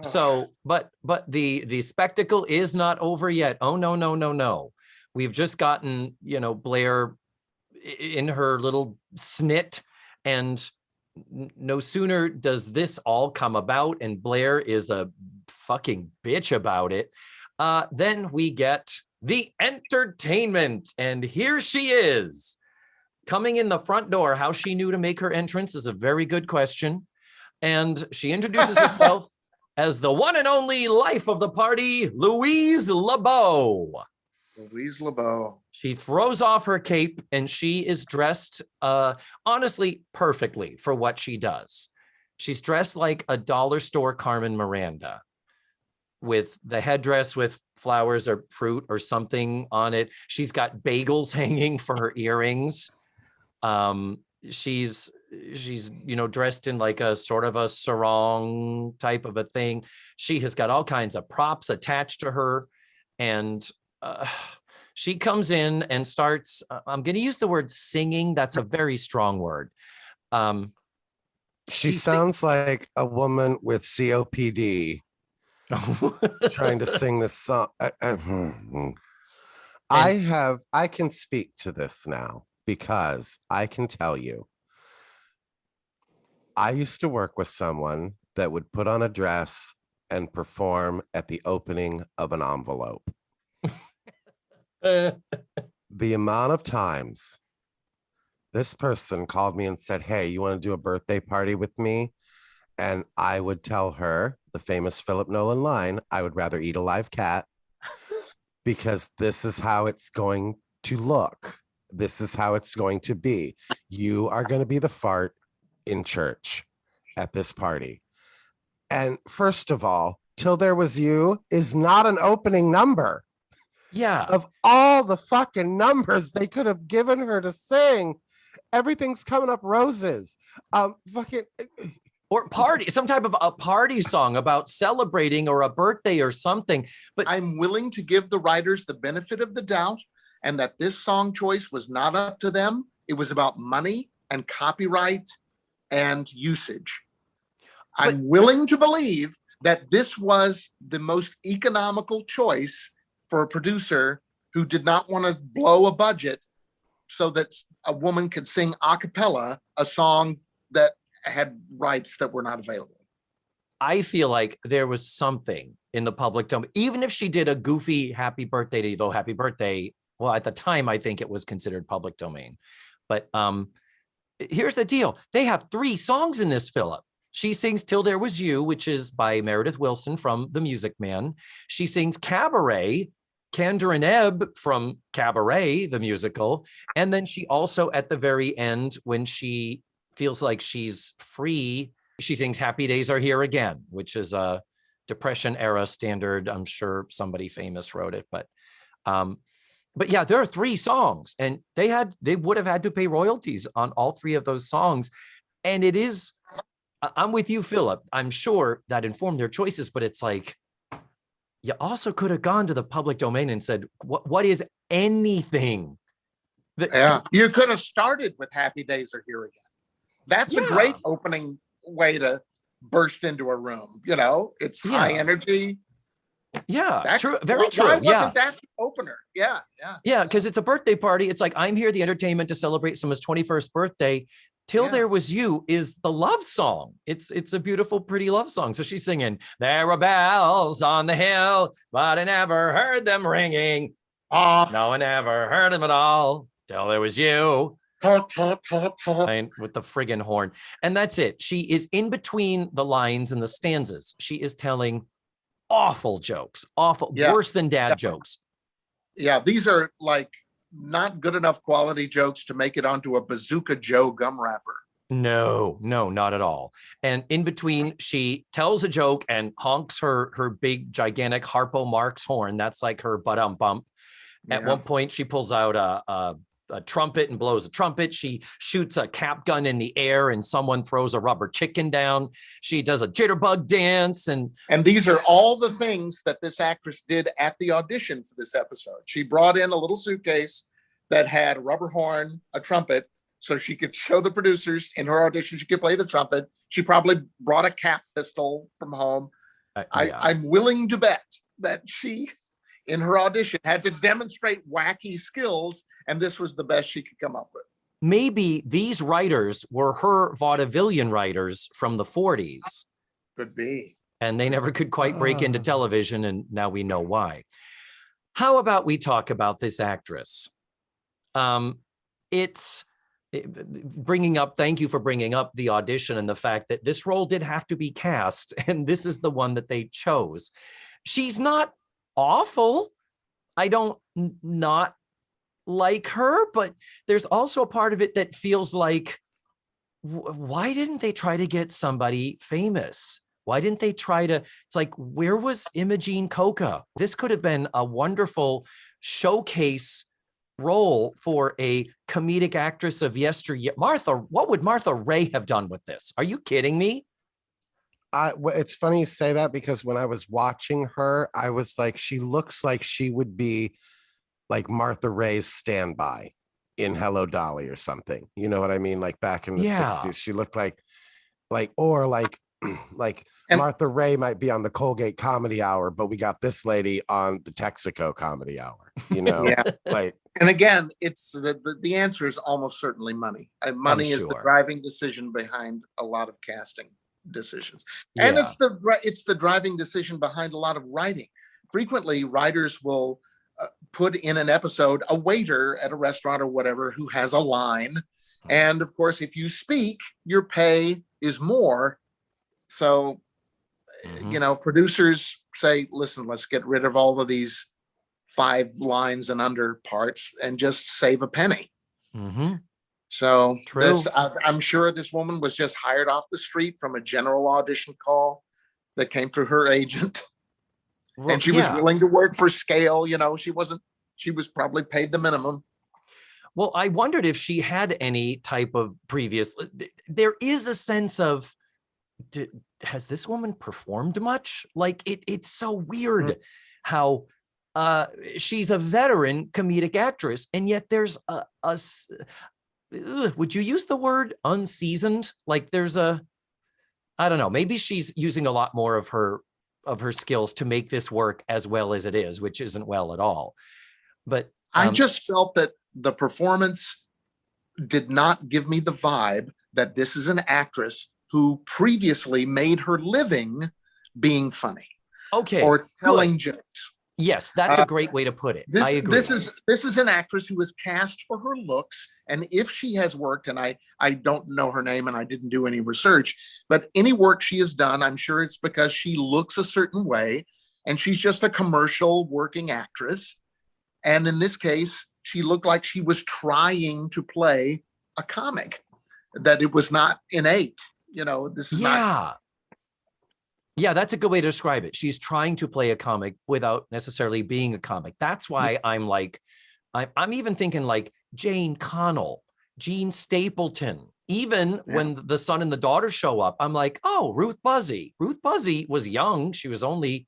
Speaker 2: So, but the spectacle is not over yet. Oh, no. We've just gotten, Blair in her little snit, and no sooner does this all come about and Blair is a fucking bitch about it, then we get the entertainment, and here she is coming in the front door. How she knew to make her entrance is a very good question, and she introduces herself as the one and only life of the party, Louise LeBeau.
Speaker 3: Louise LeBeau.
Speaker 2: She throws off her cape and she is dressed, honestly, perfectly for what she does. She's dressed like a dollar store Carmen Miranda, with the headdress with flowers or fruit or something on it. She's got bagels hanging for her earrings. She's dressed in like a sort of a sarong type of a thing. She has got all kinds of props attached to her, and she comes in and starts, I'm going to use the word singing. That's a very strong word.
Speaker 1: She sounds like a woman with COPD trying to sing this song. I can speak to this now because I can tell you, I used to work with someone that would put on a dress and perform at the opening of an envelope. The amount of times this person called me and said, hey, you want to do a birthday party with me? And I would tell her the famous Philip Nolen line, I would rather eat a live cat, because this is how it's going to look. This is how it's going to be. You are going to be the fart in church at this party. And first of all, Till There Was You is not an opening number.
Speaker 2: Yeah.
Speaker 1: Of all the fucking numbers they could have given her to sing, everything's coming up roses.
Speaker 2: Or party, some type of a party song about celebrating or a birthday or something. But
Speaker 3: I'm willing to give the writers the benefit of the doubt, and that this song choice was not up to them. It was about money and copyright and usage. I'm willing to believe that this was the most economical choice for a producer who did not want to blow a budget so that a woman could sing a cappella a song that had rights that were not available.
Speaker 2: I feel like there was something in the public domain, even if she did a goofy happy birthday to you, though happy birthday, well, at the time, I think it was considered public domain. But here's the deal. They have 3 songs in this, Philip. She sings Till There Was You, which is by Meredith Willson from The Music Man. She sings Cabaret, Kander and Ebb from Cabaret, the musical. And then she also, at the very end, when she feels like she's free, she sings Happy Days Are Here Again, which is a Depression era standard. I'm sure somebody famous wrote it, but yeah, there are 3 songs, and they would have had to pay royalties on all 3 of those songs. And it is, I'm with you, Philip. I'm sure that informed their choices, but it's like, you also could have gone to the public domain and said, what is anything?
Speaker 3: Yeah, you could have started with Happy Days Are Here Again. That's a great opening way to burst into a room. It's high energy.
Speaker 2: Yeah,
Speaker 3: That's
Speaker 2: true. Very true.
Speaker 3: Why wasn't that the opener? Yeah.
Speaker 2: Yeah, because it's a birthday party. It's like, I'm here, the entertainment, to celebrate someone's 21st birthday. Till
Speaker 3: Yeah.
Speaker 2: There Was You is the love song. It's a beautiful, pretty love song. So she's singing, there were bells on the hill, but I never heard them ringing. No one ever heard them at all till there was you. And with the friggin' horn. And that's it. She is in between the lines and the stanzas. She is telling awful jokes, worse than dad jokes.
Speaker 3: Yeah, these are like not good enough quality jokes to make it onto a Bazooka Joe gum wrapper.
Speaker 2: No, not at all. And in between, she tells a joke and honks her big, gigantic Harpo Marx horn. That's like her bump. At one point, she pulls out a trumpet and blows a trumpet. She shoots a cap gun in the air and someone throws a rubber chicken down. She does a jitterbug dance. And
Speaker 3: these are all the things that this actress did at the audition for this episode. She brought in a little suitcase that had a rubber horn, a trumpet, so she could show the producers in her audition she could play the trumpet. She probably brought a cap pistol from home. I'm willing to bet that she, in her audition, had to demonstrate wacky skills, and this was the best she could come up with.
Speaker 2: Maybe these writers were her vaudevillian writers from the 40s.
Speaker 3: Could be.
Speaker 2: And they never could quite break into television, and now we know why. How about we talk about this actress? It's thank you for bringing up the audition and the fact that this role did have to be cast, and this is the one that they chose. She's not awful. I don't not like her, but there's also a part of it that feels like, why didn't they try to get somebody famous? Why didn't they try to, it's like, where was Imogene Coca? This could have been a wonderful showcase role for a comedic actress of yesteryear. What would Martha Ray have done with this? Are you kidding me?
Speaker 1: It's funny you say that, because when I was watching her, I was like, she looks like she would be like Martha Ray's standby in Hello Dolly or something. You know what I mean? Like back in the 60s, she looked like Martha Ray might be on the Colgate Comedy Hour, but we got this lady on the Texaco Comedy Hour, you know?
Speaker 3: Yeah.
Speaker 1: Like,
Speaker 3: and again, it's the answer is almost certainly money. Money is the driving decision behind a lot of casting decisions. And it's the driving decision behind a lot of writing. Frequently, writers will put in an episode a waiter at a restaurant or whatever who has a line. And of course, if you speak, your pay is more. So, you know, producers say, listen, let's get rid of all of these 5 lines and under parts and just save a penny. So I'm sure this woman was just hired off the street from a general audition call that came through her agent. And she was willing to work for scale. You know, she was probably paid the minimum.
Speaker 2: Well, I wondered if she had any type of previous, there is a sense of, has this woman performed much? Like it's so weird how she's a veteran comedic actress, and yet there's would you use the word unseasoned? Like there's I don't know, maybe she's using a lot more of her skills to make this work as well as it is, which isn't well at all. But
Speaker 3: I just felt that the performance did not give me the vibe that this is an actress who previously made her living being funny. Or telling jokes.
Speaker 2: Yes, that's a great way to put it. I agree.
Speaker 3: This is an actress who was cast for her looks, and if she has worked, and I don't know her name and I didn't do any research, but any work she has done, I'm sure it's because she looks a certain way, and she's just a commercial working actress. And in this case, she looked like she was trying to play a comic, that it was not innate. You know, this is not.
Speaker 2: Yeah, that's a good way to describe it. She's trying to play a comic without necessarily being a comic. That's why I'm like, I'm even thinking like Jane Connell, Gene Stapleton. Even when the son and the daughter show up, I'm like, oh, Ruth Buzzy. Ruth Buzzy was young. She was only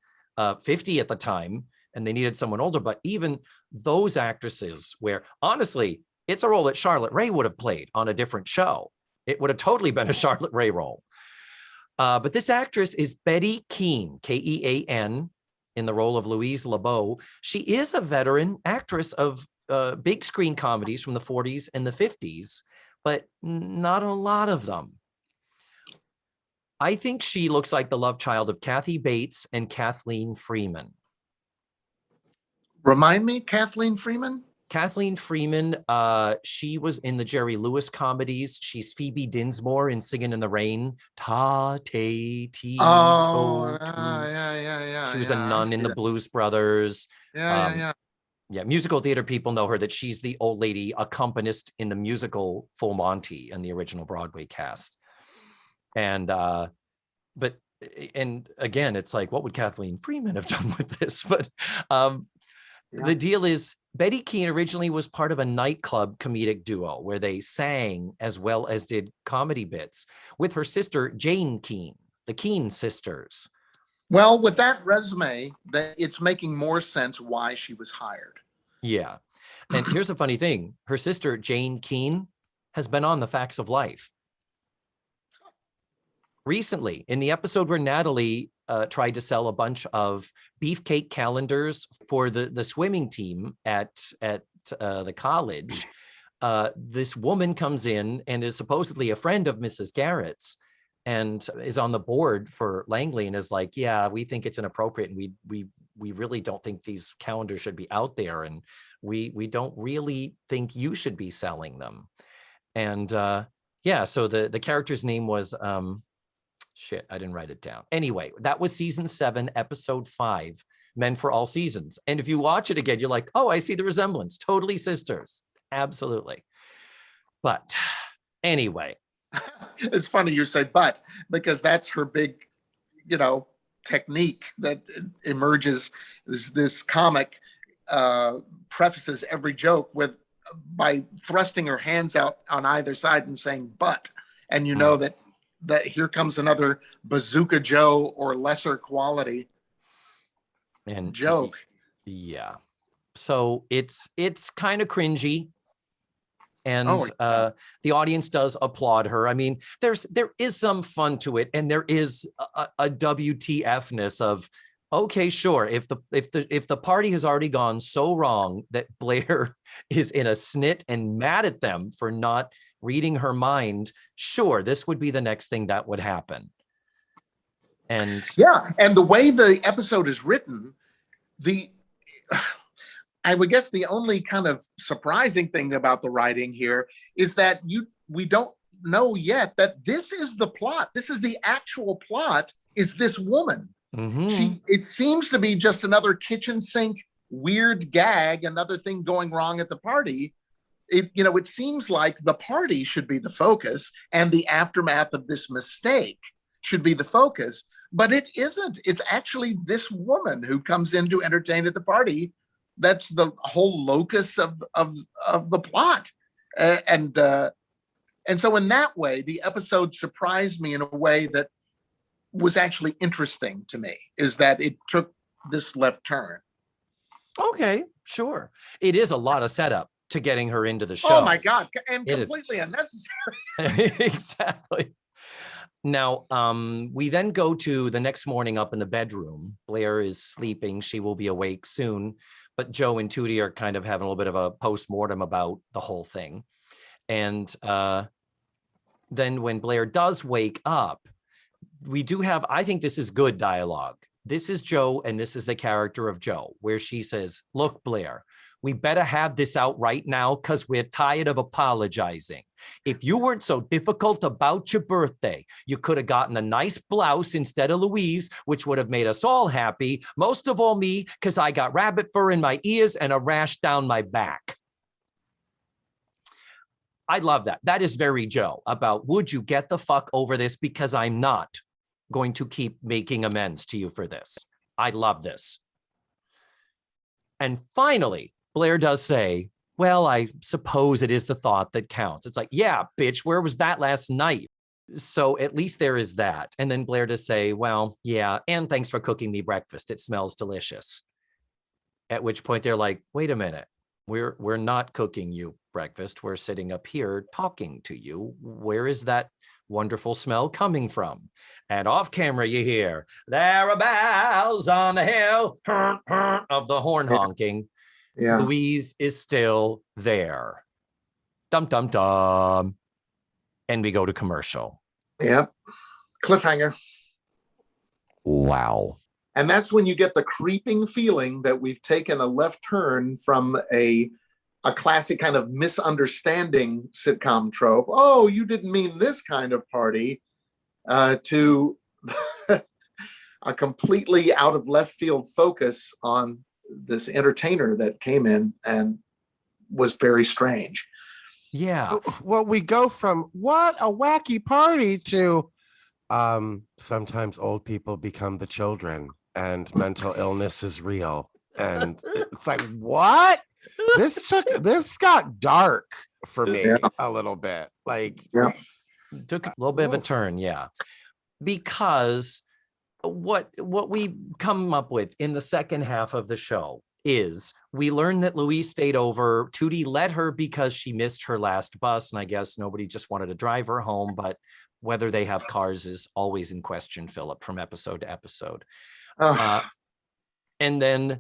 Speaker 2: 50 at the time, and they needed someone older. But even those actresses where, honestly, it's a role that Charlotte Rae would have played on a different show. It would have totally been a Charlotte Rae role. But this actress is Betty Keane, Kean, in the role of Louise LeBeau. She is a veteran actress of big screen comedies from the 40s and the 50s. but not a lot of them. I think she looks like the love child of Kathy Bates and Kathleen Freeman.
Speaker 3: Remind me, Kathleen Freeman?
Speaker 2: Kathleen Freeman, she was in the Jerry Lewis comedies. She's Phoebe Dinsmore in Singing in the Rain. Ta, te, ti,
Speaker 3: Oh,
Speaker 2: to, tu.
Speaker 3: yeah.
Speaker 2: She was a nun in the
Speaker 3: that.
Speaker 2: Blues Brothers.
Speaker 3: Yeah.
Speaker 2: Yeah, musical theater people know her that she's the old lady accompanist in the musical Full Monty and the original Broadway cast. And but again, it's like, what would Kathleen Freeman have done with this? But the deal is, Betty Keane originally was part of a nightclub comedic duo where they sang as well as did comedy bits with her sister Jane Keane, the Keane sisters.
Speaker 3: Well, with that resume, that it's making more sense why she was hired.
Speaker 2: Yeah. And here's the funny thing. Her sister, Jane Keane, has been on The Facts of Life. Recently, in the episode where Natalie tried to sell a bunch of beefcake calendars for the swimming team at the college, this woman comes in and is supposedly a friend of Mrs. Garrett's and is on the board for Langley and is like, yeah, we think it's inappropriate and we really don't think these calendars should be out there, and we don't really think you should be selling them. And so the character's name was shit, I didn't write it down. Anyway, that was season 7, episode 5, Men for All Seasons. And if you watch it again, you're like, oh, I see the resemblance. Totally sisters. Absolutely. But anyway.
Speaker 3: It's funny you say but, because that's her big, technique that emerges. This comic prefaces every joke by thrusting her hands out on either side and saying but, and you know that here comes another Bazooka Joe or lesser quality and joke.
Speaker 2: Yeah. So it's kind of cringy. And the audience does applaud her. I mean, there is some fun to it, and there is a WTF-ness of, okay, sure. If the party has already gone so wrong that Blair is in a snit and mad at them for not reading her mind, sure, this would be the next thing that would happen. And
Speaker 3: and the way the episode is written, I would guess the only kind of surprising thing about the writing here is that we don't know yet that this is the plot. This is the actual plot, is this woman.
Speaker 2: Mm-hmm.
Speaker 3: It seems to be just another kitchen sink weird gag, another thing going wrong at the party. It seems like the party should be the focus and the aftermath of this mistake should be the focus, but it isn't. It's actually this woman who comes in to entertain at the party. That's the whole locus of the plot. And so in that way, the episode surprised me in a way that was actually interesting to me, is that it took this left turn.
Speaker 2: Okay, sure. It is a lot of setup to getting her into the show.
Speaker 3: Oh my God. And completely unnecessary.
Speaker 2: Exactly. Now, we then go to the next morning up in the bedroom. Blair is sleeping. She will be awake soon. But Joe and Tootie are kind of having a little bit of a post-mortem about the whole thing. And then when Blair does wake up, we do have, I think this is good dialogue. This is Joe, and this is the character of Joe, where she says, look, Blair, we better have this out right now because we're tired of apologizing. If you weren't so difficult about your birthday, you could have gotten a nice blouse instead of Louise, which would have made us all happy. Most of all me, because I got rabbit fur in my ears and a rash down my back. I love that. That is very Joe about, would you get the fuck over this, because I'm not going to keep making amends to you for this. I love this. And finally, Blair does say, well, I suppose it is the thought that counts. It's like, yeah, bitch, where was that last night? So at least there is that. And then Blair does say, well, yeah, and thanks for cooking me breakfast. It smells delicious. At which point they're like, wait a minute. We're not cooking you breakfast. We're sitting up here talking to you. Where is that wonderful smell coming from? And off camera, you hear, there are bells on the hill of the horn honking. Yeah. Louise is still there. Dum, dum, dum. and we go to commercial.
Speaker 3: Yeah. Cliffhanger.
Speaker 2: Wow.
Speaker 3: And that's when you get the creeping feeling that we've taken a left turn from a classic kind of misunderstanding sitcom trope. Oh, you didn't mean this kind of party, to a completely out of left field focus on this entertainer that came in and was very strange.
Speaker 2: Yeah.
Speaker 1: Well, we go from what a wacky party to sometimes old people become the children and mental illness is real. And it's like, what? This got dark for me a little bit. Like,
Speaker 2: took a little bit of a turn, yeah. Because what we come up with in the second half of the show is we learn that Louise stayed over. Tootie let her because she missed her last bus, and I guess nobody just wanted to drive her home, but whether they have cars is always in question, Philip, from episode to episode. And then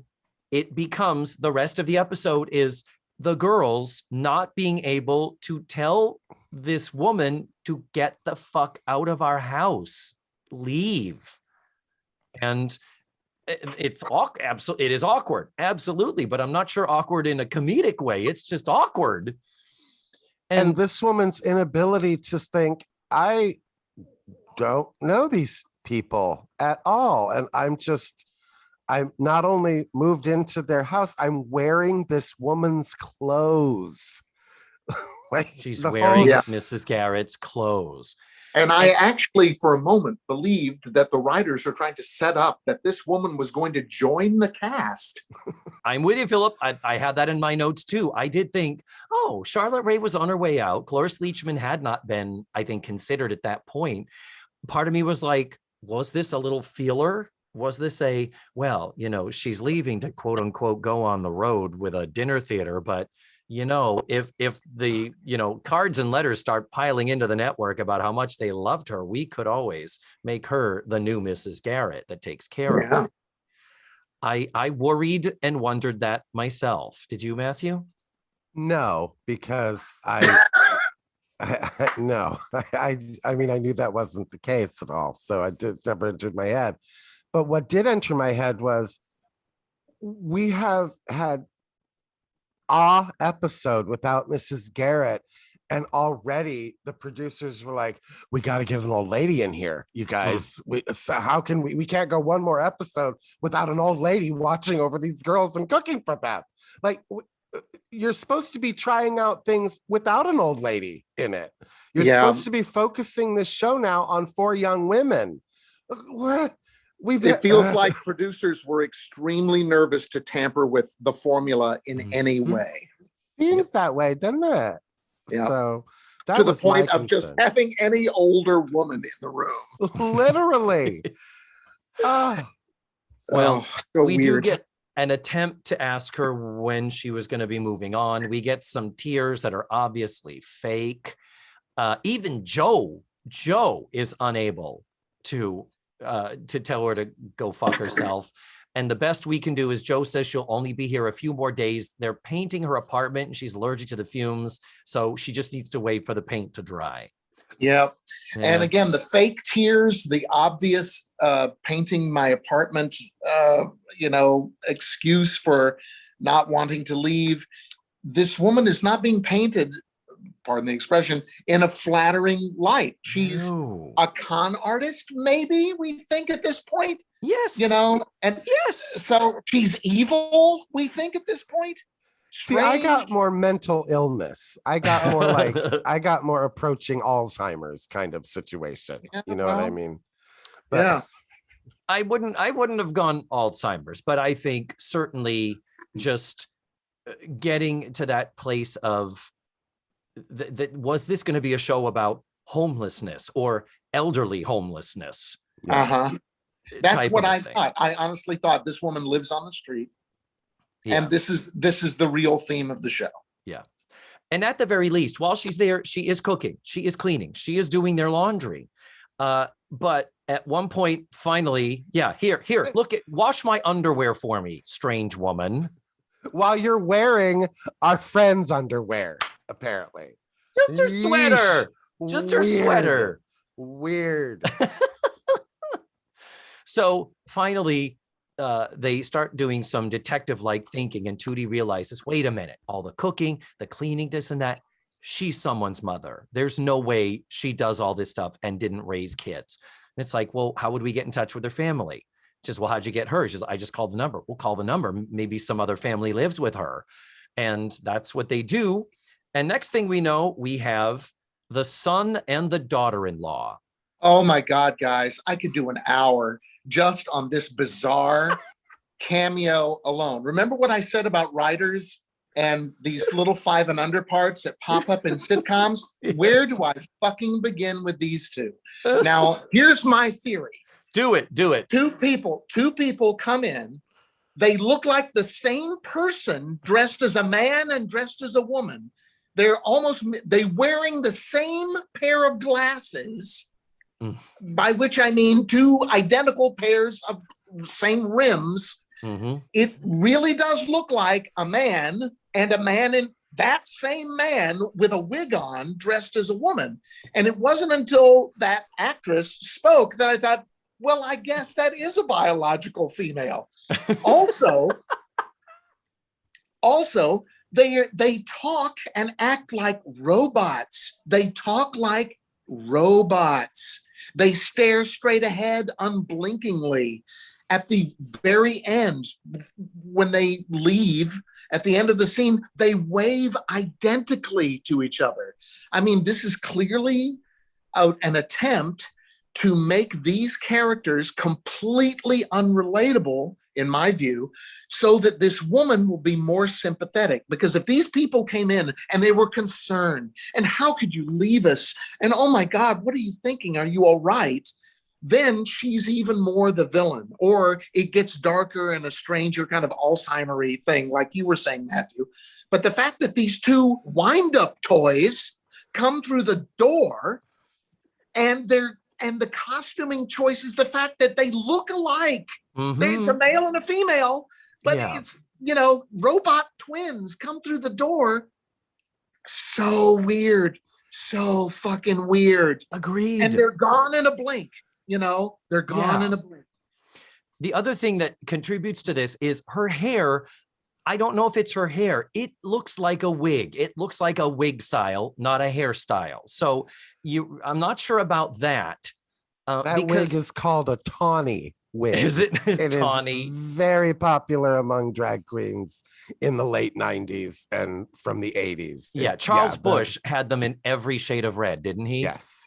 Speaker 2: it becomes, the rest of the episode is the girls not being able to tell this woman to get the fuck out of our house, leave. And it is awkward, absolutely, but I'm not sure awkward in a comedic way. It's just awkward.
Speaker 1: And this woman's inability to think, I don't know these people at all. And I'm not only moved into their house, I'm wearing this woman's clothes.
Speaker 2: Like she's wearing Mrs. Garrett's clothes.
Speaker 3: And I actually, for a moment, believed that the writers are trying to set up that this woman was going to join the cast.
Speaker 2: I'm with you, Philip. I had that in my notes too. I did think, oh, Charlotte Rae was on her way out. Cloris Leachman had not been, I think, considered at that point. Part of me was like, was this a little feeler? Was this she's leaving to quote unquote go on the road with a dinner theater, but if the, cards and letters start piling into the network about how much they loved her, we could always make her the new Mrs. Garrett that takes care of her. I worried and wondered that myself. Did you, Matthew?
Speaker 1: No, because I mean, I knew that wasn't the case at all. So it never entered my head. But what did enter my head was we have had a episode without Mrs. Garrett, and already the producers were like, we got to get an old lady in here, you guys. How can we can't go one more episode without an old lady watching over these girls and cooking for them. Like, you're supposed to be trying out things without an old lady in it. You're supposed to be focusing this show now on 4 young women. What?
Speaker 3: It feels like producers were extremely nervous to tamper with the formula in any way.
Speaker 1: Seems that way, doesn't it?
Speaker 3: Yeah.
Speaker 1: So
Speaker 3: to the point of just having any older woman in the room.
Speaker 1: Literally.
Speaker 2: Well,
Speaker 3: so
Speaker 2: we
Speaker 3: weird.
Speaker 2: do get an attempt to ask her when she was going to be moving on. We get some tears that are obviously fake. Even Joe is unable to tell her to go fuck herself. And the best we can do is Joe says she'll only be here a few more days. They're painting her apartment and she's allergic to the fumes. So she just needs to wait for the paint to dry.
Speaker 3: Yeah. And again, the fake tears, the obvious painting my apartment, excuse for not wanting to leave. This woman is not being painted, pardon the expression, in a flattering light. She's a con artist, maybe, we think at this point.
Speaker 2: Yes.
Speaker 3: And so she's evil, we think at this point.
Speaker 1: See, I got more mental illness. I got more approaching Alzheimer's kind of situation. You know what I mean? But,
Speaker 2: I wouldn't have gone Alzheimer's, but I think certainly just getting to that place of was this going to be a show about homelessness or elderly homelessness?
Speaker 3: That's what I thought. I honestly thought this woman lives on the street. And this is the real theme of the show.
Speaker 2: Yeah. And at the very least, while she's there, she is cooking, she is cleaning, she is doing their laundry. But at one point, finally, here, wash my underwear for me, strange woman.
Speaker 1: While you're wearing our friend's underwear, apparently.
Speaker 2: Just her sweater. Just her
Speaker 1: Weird.
Speaker 2: sweater.
Speaker 1: Weird.
Speaker 2: So finally, they start doing some detective-like thinking, and Tootie realizes, wait a minute, all the cooking, the cleaning, this and that, she's someone's mother. There's no way she does all this stuff and didn't raise kids. And it's like, well, how would we get in touch with her family? Just, well, how'd you get her? She's, I just called the number. We'll call the number. Maybe some other family lives with her. And that's what they do. And next thing we know, we have the son and the daughter-in-law.
Speaker 3: Oh my God, guys, I could do an hour just on this bizarre cameo alone. Remember what I said about writers and these little 5 and under parts that pop up in sitcoms?
Speaker 2: Yes.
Speaker 3: Where do I fucking begin with these two? Now, here's my theory.
Speaker 2: Do it.
Speaker 3: Two people come in. They look like the same person dressed as a man and dressed as a woman. They're wearing the same pair of glasses, by which I mean 2 identical pairs of same rims.
Speaker 2: Mm-hmm.
Speaker 3: It really does look like a man in that same man with a wig on dressed as a woman. And it wasn't until that actress spoke that I thought, well, I guess that is a biological female. Also, they talk and act like robots. They talk like robots. They stare straight ahead unblinkingly. At the very end, when they leave, at the end of the scene, they wave identically to each other. I mean, this is clearly an attempt to make these characters completely unrelatable, in my view, so that this woman will be more sympathetic. Because if these people came in and they were concerned, and how could you leave us? And oh my God, what are you thinking? Are you all right? Then she's even more the villain, or it gets darker and a stranger kind of Alzheimer-y thing, like you were saying, Matthew. But the fact that these 2 wind-up toys come through the door, and the costuming choices, the fact that they look alike.
Speaker 2: Mm-hmm.
Speaker 3: There's a male and a female, but it's, robot twins come through the door. So weird. So fucking weird.
Speaker 2: Agreed.
Speaker 3: And they're gone in a blink. They're gone in a blink.
Speaker 2: The other thing that contributes to this is her hair. I don't know if it's her hair. It looks like a wig. It looks like a wig style, not a hairstyle. So I'm not sure about that.
Speaker 1: That wig is called a tawny wig.
Speaker 2: Is it
Speaker 1: tawny? Is very popular among drag queens in the late 90s and from the 80s.
Speaker 2: Yeah, Charles Bush had them in every shade of red, didn't he?
Speaker 1: Yes.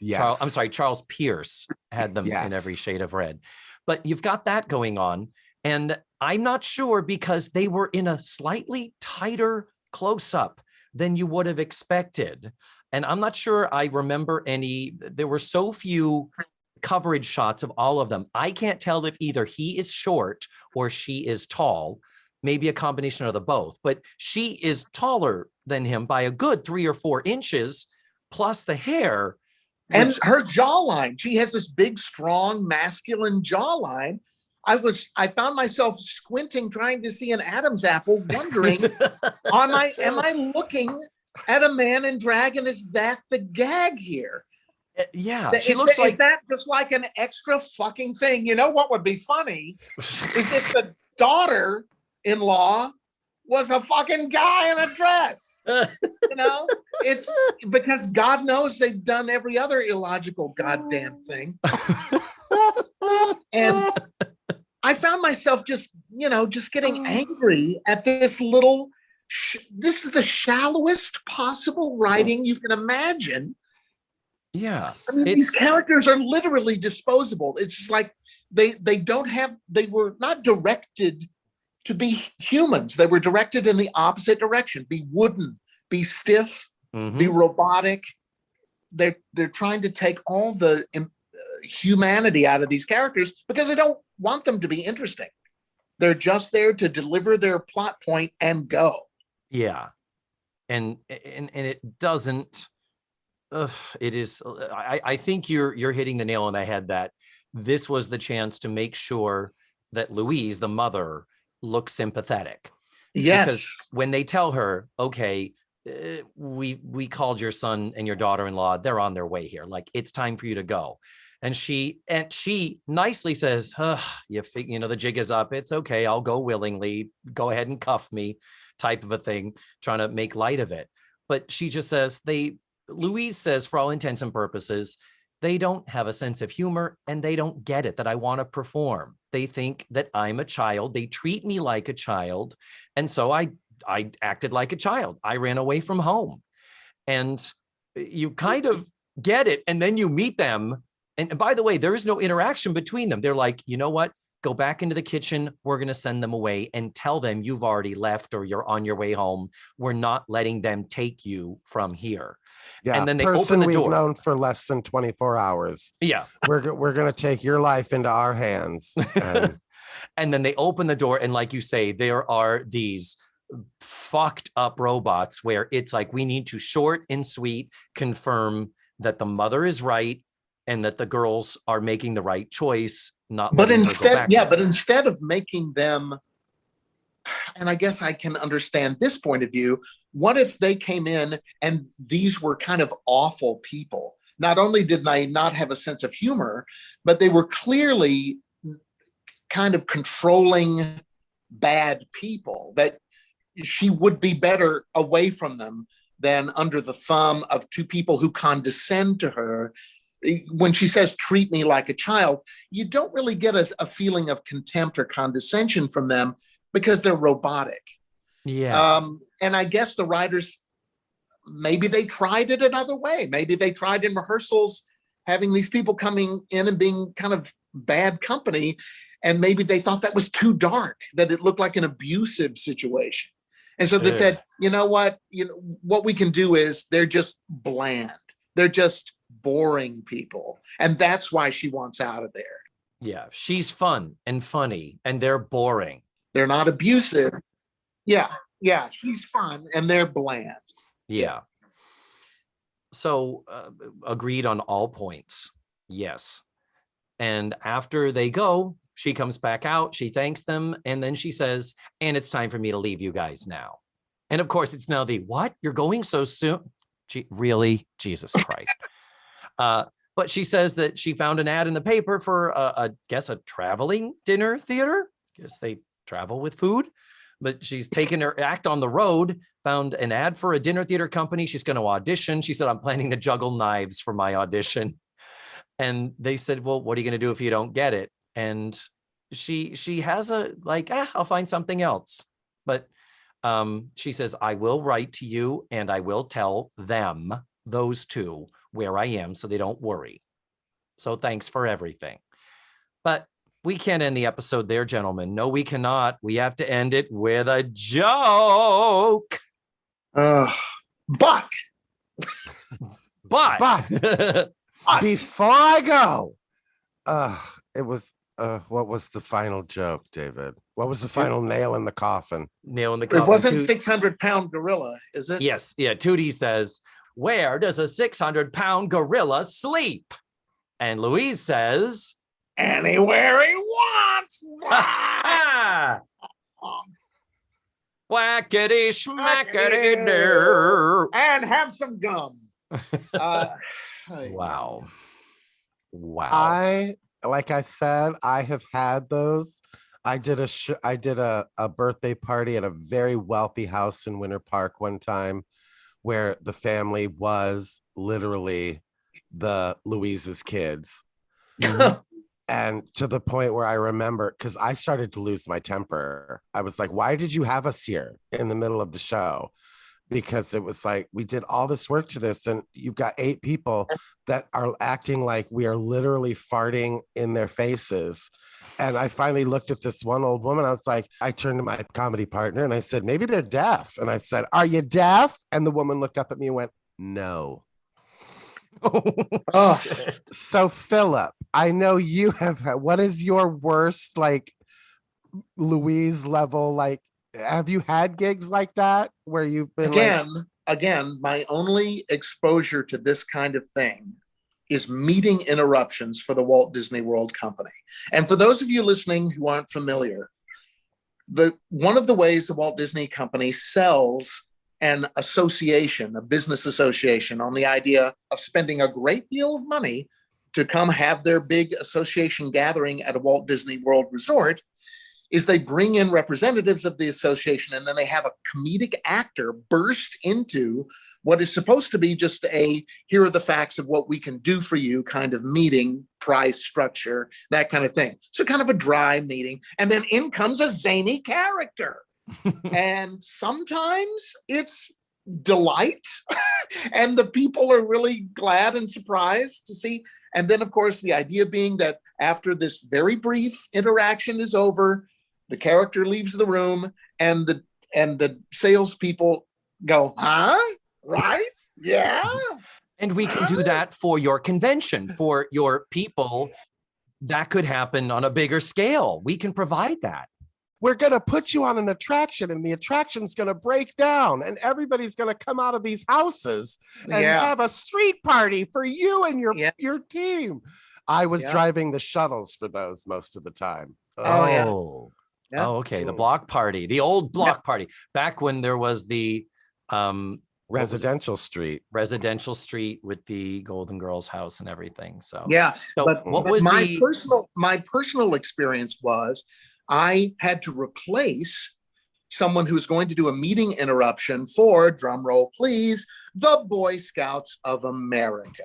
Speaker 2: Charles Pierce had them in every shade of red. But you've got that going on. And I'm not sure, because they were in a slightly tighter close-up than you would have expected. And I'm not sure I remember there were so few coverage shots of all of them. I can't tell if either he is short or she is tall, maybe a combination of the both, but she is taller than him by a good 3 or 4 inches, plus the hair.
Speaker 3: And her jawline. She has this big, strong, masculine jawline. I found myself squinting, trying to see an Adam's apple, wondering, am I looking at a man in drag, and is that the gag here?
Speaker 2: Yeah, she looks like...
Speaker 3: Is that just like an extra fucking thing? You know what would be funny is if the daughter-in-law was a fucking guy in a dress. It's because God knows they've done every other illogical goddamn thing. And I found myself just getting angry at this little, this is the shallowest possible writing you can imagine.
Speaker 2: Yeah.
Speaker 3: I mean, these characters are literally disposable. It's just like they were not directed to be humans. They were directed in the opposite direction. Be wooden, be stiff, be robotic. They're trying to take all the humanity out of these characters because they don't want them to be interesting. They're just there to deliver their plot point and go.
Speaker 2: Yeah. And it doesn't, it is, I think you're hitting the nail on the head that this was the chance to make sure that Louise, the mother, looks sympathetic.
Speaker 3: Yes.
Speaker 2: Because when they tell her, okay, we called your son and your daughter-in-law. They're on their way here. Like, it's time for you to go. And she nicely says, you know, the jig is up. It's okay. I'll go willingly. Go ahead and cuff me, type of a thing, trying to make light of it. But she just says, Louise says, for all intents and purposes, they don't have a sense of humor and they don't get it that I want to perform. They think that I'm a child. They treat me like a child. And so I acted like a child. I ran away from home. And you kind of get it. And then you meet them. And by the way, there is no interaction between them. They're like, you know what? Go back into the kitchen. We're going to send them away and tell them you've already left or you're on your way home. We're not letting them take you from here.
Speaker 1: Yeah,
Speaker 2: and then they open the
Speaker 1: we've
Speaker 2: door.
Speaker 1: known for less than 24 hours.
Speaker 2: Yeah.
Speaker 1: We're going to take your life into our hands.
Speaker 2: And then they open the door. And like you say, there are these fucked up robots where it's like, we need to short and sweet confirm that the mother is right and that the girls are making the right choice. But
Speaker 3: instead of making them, and I guess I can understand this point of view, what if they came in and these were kind of awful people? Not only did they not have a sense of humor, but they were clearly kind of controlling bad people, that she would be better away from them than under the thumb of two people who condescend to her. When she says, treat me like a child, you don't really get a feeling of contempt or condescension from them because they're robotic.
Speaker 2: Yeah.
Speaker 3: And I guess the writers, maybe they tried it another way. Maybe they tried in rehearsals having these people coming in and being kind of bad company. And maybe they thought that was too dark, that it looked like an abusive situation. And so they said, you know what we can do is they're just bland. They're just boring people. And that's why she wants out of there.
Speaker 2: Yeah. She's fun and funny and they're boring.
Speaker 3: They're not abusive. Yeah. Yeah. She's fun and they're bland.
Speaker 2: Yeah. So agreed on all points. Yes. And after they go, she comes back out, she thanks them, and then she says, and it's time for me to leave you guys now. And of course, it's now the, what? You're going so soon? Really? Jesus Christ. But she says that she found an ad in the paper for, a traveling dinner theater. Guess they travel with food. But she's taken her act on the road, found an ad for a dinner theater company. She's going to audition. She said, I'm planning to juggle knives for my audition. And they said, well, what are you going to do if you don't get it? And she has I'll find something else. But she says, I will write to you and I will tell them, those two, where I am so they don't worry. So thanks for everything. But we can't end the episode there, gentlemen. No, we cannot. We have to end it with a joke.
Speaker 3: But
Speaker 1: before I go, it was what was the final joke, David? What was the final nail in the coffin?
Speaker 2: Nail in the coffin.
Speaker 3: It wasn't 600-pound gorilla, is it?
Speaker 2: Yes. Yeah. Tootie says, where does a 600-pound gorilla sleep? And Louise says,
Speaker 3: anywhere he wants.
Speaker 2: Whackity schmackity do.
Speaker 3: And have some gum.
Speaker 2: Wow.
Speaker 1: Like I said, I have had those. I did a birthday party at a very wealthy house in Winter Park one time where the family was literally the Louise's kids. And to the point where I remember, because I started to lose my temper. I was like, why did you have us here in the middle of the show? Because it was like, we did all this work to this and you've got 8 people that are acting like we are literally farting in their faces. And I finally looked at this one old woman. I was like, I turned to my comedy partner and I said, maybe they're deaf. And I said, are you deaf? And the woman looked up at me and went, no.
Speaker 3: Oh.
Speaker 1: So Philip, I know you have had, what is your worst, like Louise level, like, have you had gigs like that where you've been
Speaker 3: again, my only exposure to this kind of thing is meeting interruptions for the Walt Disney World Company. And for those of you listening who aren't familiar, one of the ways the Walt Disney Company sells an association, a business association, on the idea of spending a great deal of money to come have their big association gathering at a Walt Disney World resort, is they bring in representatives of the association, and then they have a comedic actor burst into what is supposed to be just a here are the facts of what we can do for you kind of meeting, price structure, that kind of thing. So kind of a dry meeting. And then in comes a zany character. And sometimes it's delight and the people are really glad and surprised to see. And then, of course, the idea being that after this very brief interaction is over, the character leaves the room and the salespeople go, huh? Right? Yeah.
Speaker 2: And we can do that for your convention, for your people. That could happen on a bigger scale. We can provide that.
Speaker 1: We're going to put you on an attraction, and the attraction's going to break down, and everybody's going to come out of these houses and have a street party for you and your team. I was driving the shuttles for those most of the time.
Speaker 2: Oh, okay. The block party, the old block party, back when there was the residential street with the Golden Girls house and everything. So
Speaker 3: but what was my personal experience was I had to replace someone who's going to do a meeting interruption for, drum roll please, the Boy Scouts of America,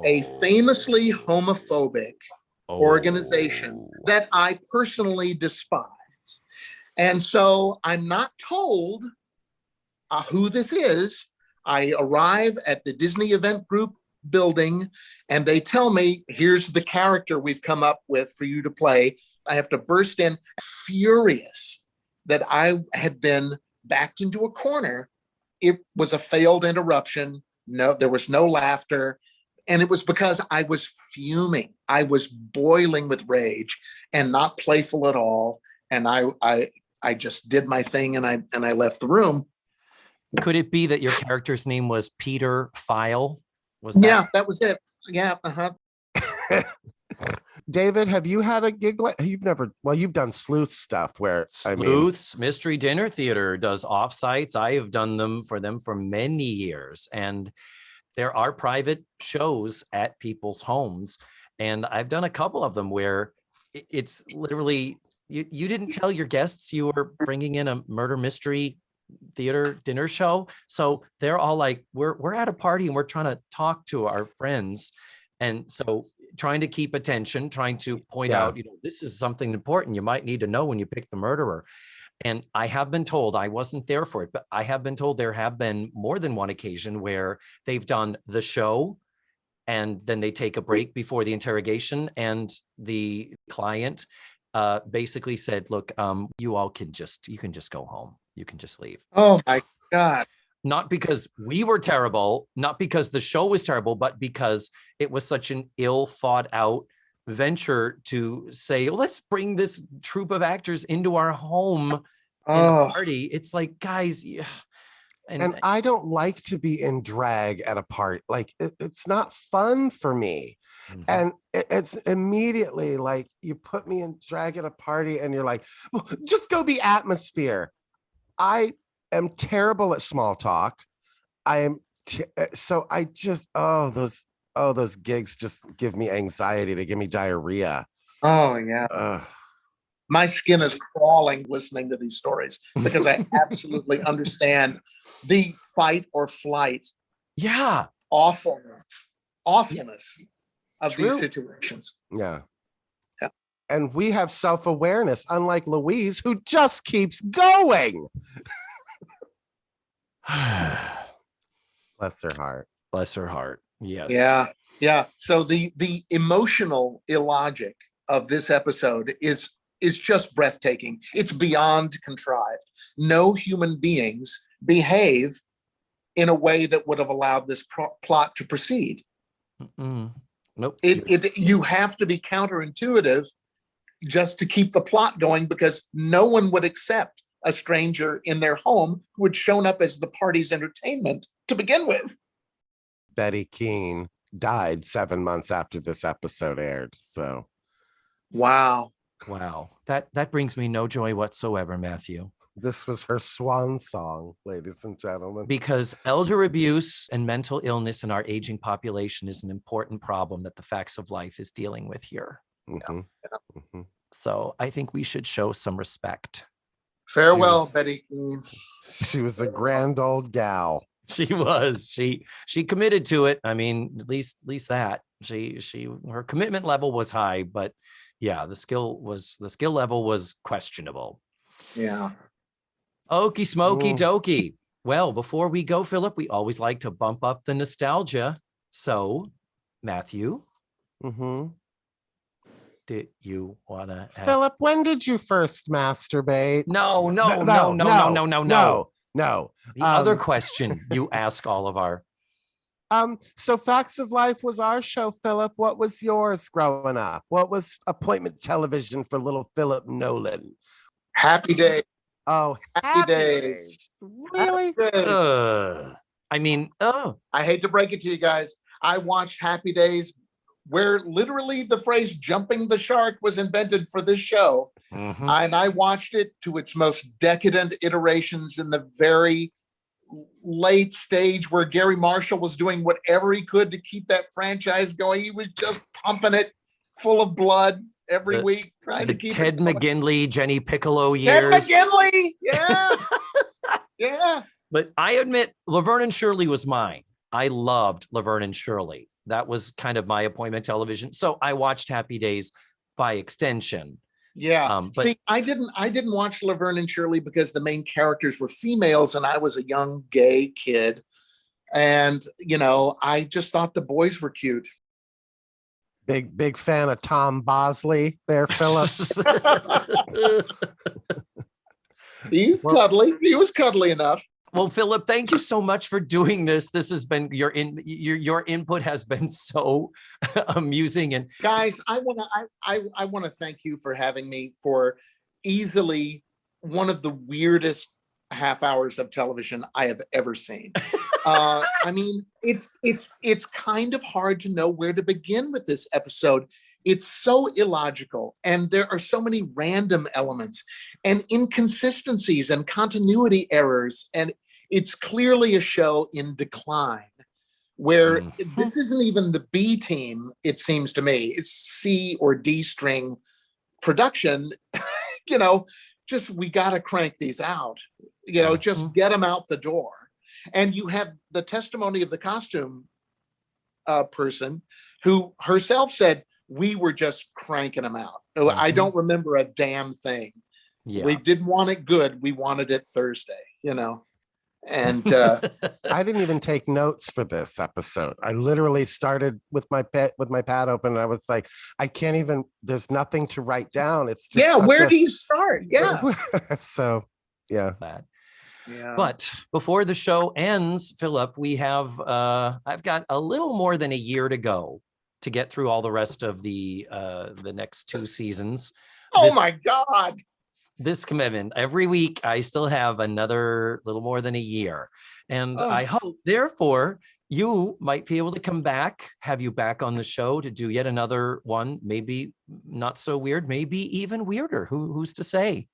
Speaker 3: a famously homophobic organization that I personally despise. And so I'm not told who this is. I arrive at the Disney Event Group building and they tell me, here's the character we've come up with for you to play. I have to burst in furious that I had been backed into a corner. It was a failed interruption. No, there was no laughter. And it was because I was fuming. I was boiling with rage and not playful at all. And I just did my thing and I left the room.
Speaker 2: Could it be that your character's name was Peter File? Yeah,
Speaker 3: that was it. Yeah.
Speaker 1: David, have you had a gig like you've done sleuth stuff where
Speaker 2: Sleuths, Mystery Dinner Theater does offsites. I have done them for many years. And there are private shows at people's homes. And I've done a couple of them where it's literally, you didn't tell your guests you were bringing in a murder mystery theater dinner show. So they're all like, we're at a party and we're trying to talk to our friends. And so trying to keep attention, trying to point out, this is something important you might need to know when you pick the murderer. And I have been told, I wasn't there for it, but I have been told there have been more than one occasion where they've done the show and then they take a break before the interrogation, and the client basically said, look, you can just go home. You can just leave.
Speaker 3: Oh my God.
Speaker 2: Not because we were terrible, not because the show was terrible, but because it was such an ill thought out venture to say, let's bring this troupe of actors into our home in a party. It's like, guys.
Speaker 1: And I don't like to be in drag at a party. Like it's not fun for me. Mm-hmm. And it's immediately like you put me in drag at a party and you're like, well, just go be atmosphere. I am terrible at small talk. So I just, those gigs just give me anxiety. They give me diarrhea.
Speaker 3: Oh yeah. My skin is crawling listening to these stories because I absolutely understand the fight or flight.
Speaker 2: Yeah.
Speaker 3: Awfulness of these situations.
Speaker 1: Yeah. And we have self-awareness, unlike Louise, who just keeps going. Bless her heart. Yes.
Speaker 3: Yeah. So the emotional illogic of this episode is just breathtaking. It's beyond contrived. No human beings behave in a way that would have allowed this plot to proceed.
Speaker 2: Nope.
Speaker 3: You have to be counterintuitive just to keep the plot going, because no one would accept a stranger in their home who had shown up as the party's entertainment to begin with.
Speaker 1: Betty Keene died 7 months after this episode aired. So,
Speaker 2: wow. That brings me no joy whatsoever, Matthew.
Speaker 1: this was her swan song, ladies and gentlemen.
Speaker 2: Because elder abuse and mental illness in our aging population is an important problem that the Facts of Life is dealing with here.
Speaker 1: Mhm. Mhm.
Speaker 2: So I think we should show some respect.
Speaker 3: Farewell,
Speaker 1: She was-
Speaker 3: Betty Keane.
Speaker 1: She was a grand old gal.
Speaker 2: She was. She committed to it. I mean, at least that. Her commitment level was high, but yeah, the skill level was questionable.
Speaker 3: Yeah.
Speaker 2: Okie smoky
Speaker 1: Mm.
Speaker 2: dokey. Well, before we go, Philip, we always like to bump up the nostalgia. So, Matthew,
Speaker 1: Mhm.
Speaker 2: did you want to ask?
Speaker 1: Philip, when did you first masturbate?
Speaker 2: No.
Speaker 1: No.
Speaker 2: The other question you ask all of our.
Speaker 1: So Facts of Life was our show, Philip. What was yours growing up? What was appointment television for little Philip Nolen?
Speaker 3: Happy Day.
Speaker 1: Oh,
Speaker 3: Happy Days.
Speaker 1: Really?
Speaker 3: Happy Days.
Speaker 2: I
Speaker 3: hate to break it to you guys. I watched Happy Days, where literally the phrase jumping the shark was invented for this show.
Speaker 2: Mhm.
Speaker 3: And I watched it to its most decadent iterations in the very late stage where Gary Marshall was doing whatever he could to keep that franchise going. He was just pumping it full of blood every week, trying
Speaker 2: the
Speaker 3: to keep
Speaker 2: Ted
Speaker 3: it going.
Speaker 2: McGinley, Jenny Piccolo
Speaker 3: Ted
Speaker 2: years.
Speaker 3: McGinley, yeah. Yeah.
Speaker 2: But I admit, Laverne and Shirley was mine. I loved Laverne and Shirley. That was kind of my appointment television. So I watched Happy Days by extension.
Speaker 3: Yeah.
Speaker 2: But
Speaker 3: see, I didn't watch Laverne and Shirley because the main characters were females and I was a young gay kid. And, I just thought the boys were cute.
Speaker 1: Big fan of Tom Bosley there, Philip.
Speaker 3: He's cuddly. He was cuddly enough.
Speaker 2: Well, Philip, thank you so much for doing this. This has been your input has been so amusing. And
Speaker 3: guys, I want to thank you for having me for easily one of the weirdest half hours of television I have ever seen. I mean, it's kind of hard to know where to begin with this episode. It's so illogical, and there are so many random elements and inconsistencies and continuity errors, and it's clearly a show in decline where this isn't even the B team, it seems to me. It's C or D string production. Just we got to crank these out, just get them out the door. And you have the testimony of the costume person who herself said, we were just cranking them out. I don't remember a damn thing.
Speaker 2: Yeah.
Speaker 3: We didn't want it good. We wanted it Thursday, And
Speaker 1: I didn't even take notes for this episode. I literally started with my pad open, and I was like, I can't even. There's nothing to write down. It's just
Speaker 3: where do you start? Yeah.
Speaker 1: So yeah.
Speaker 2: That.
Speaker 3: Yeah.
Speaker 2: But before the show ends, Philip, we have I've got a little more than a year to go to get through all the rest of the next 2 seasons.
Speaker 3: My God.
Speaker 2: This commitment every week, I still have another little more than a year. And I hope, therefore, you might be able to come back, have you back on the show to do yet another one, maybe not so weird, maybe even weirder. Who's to say?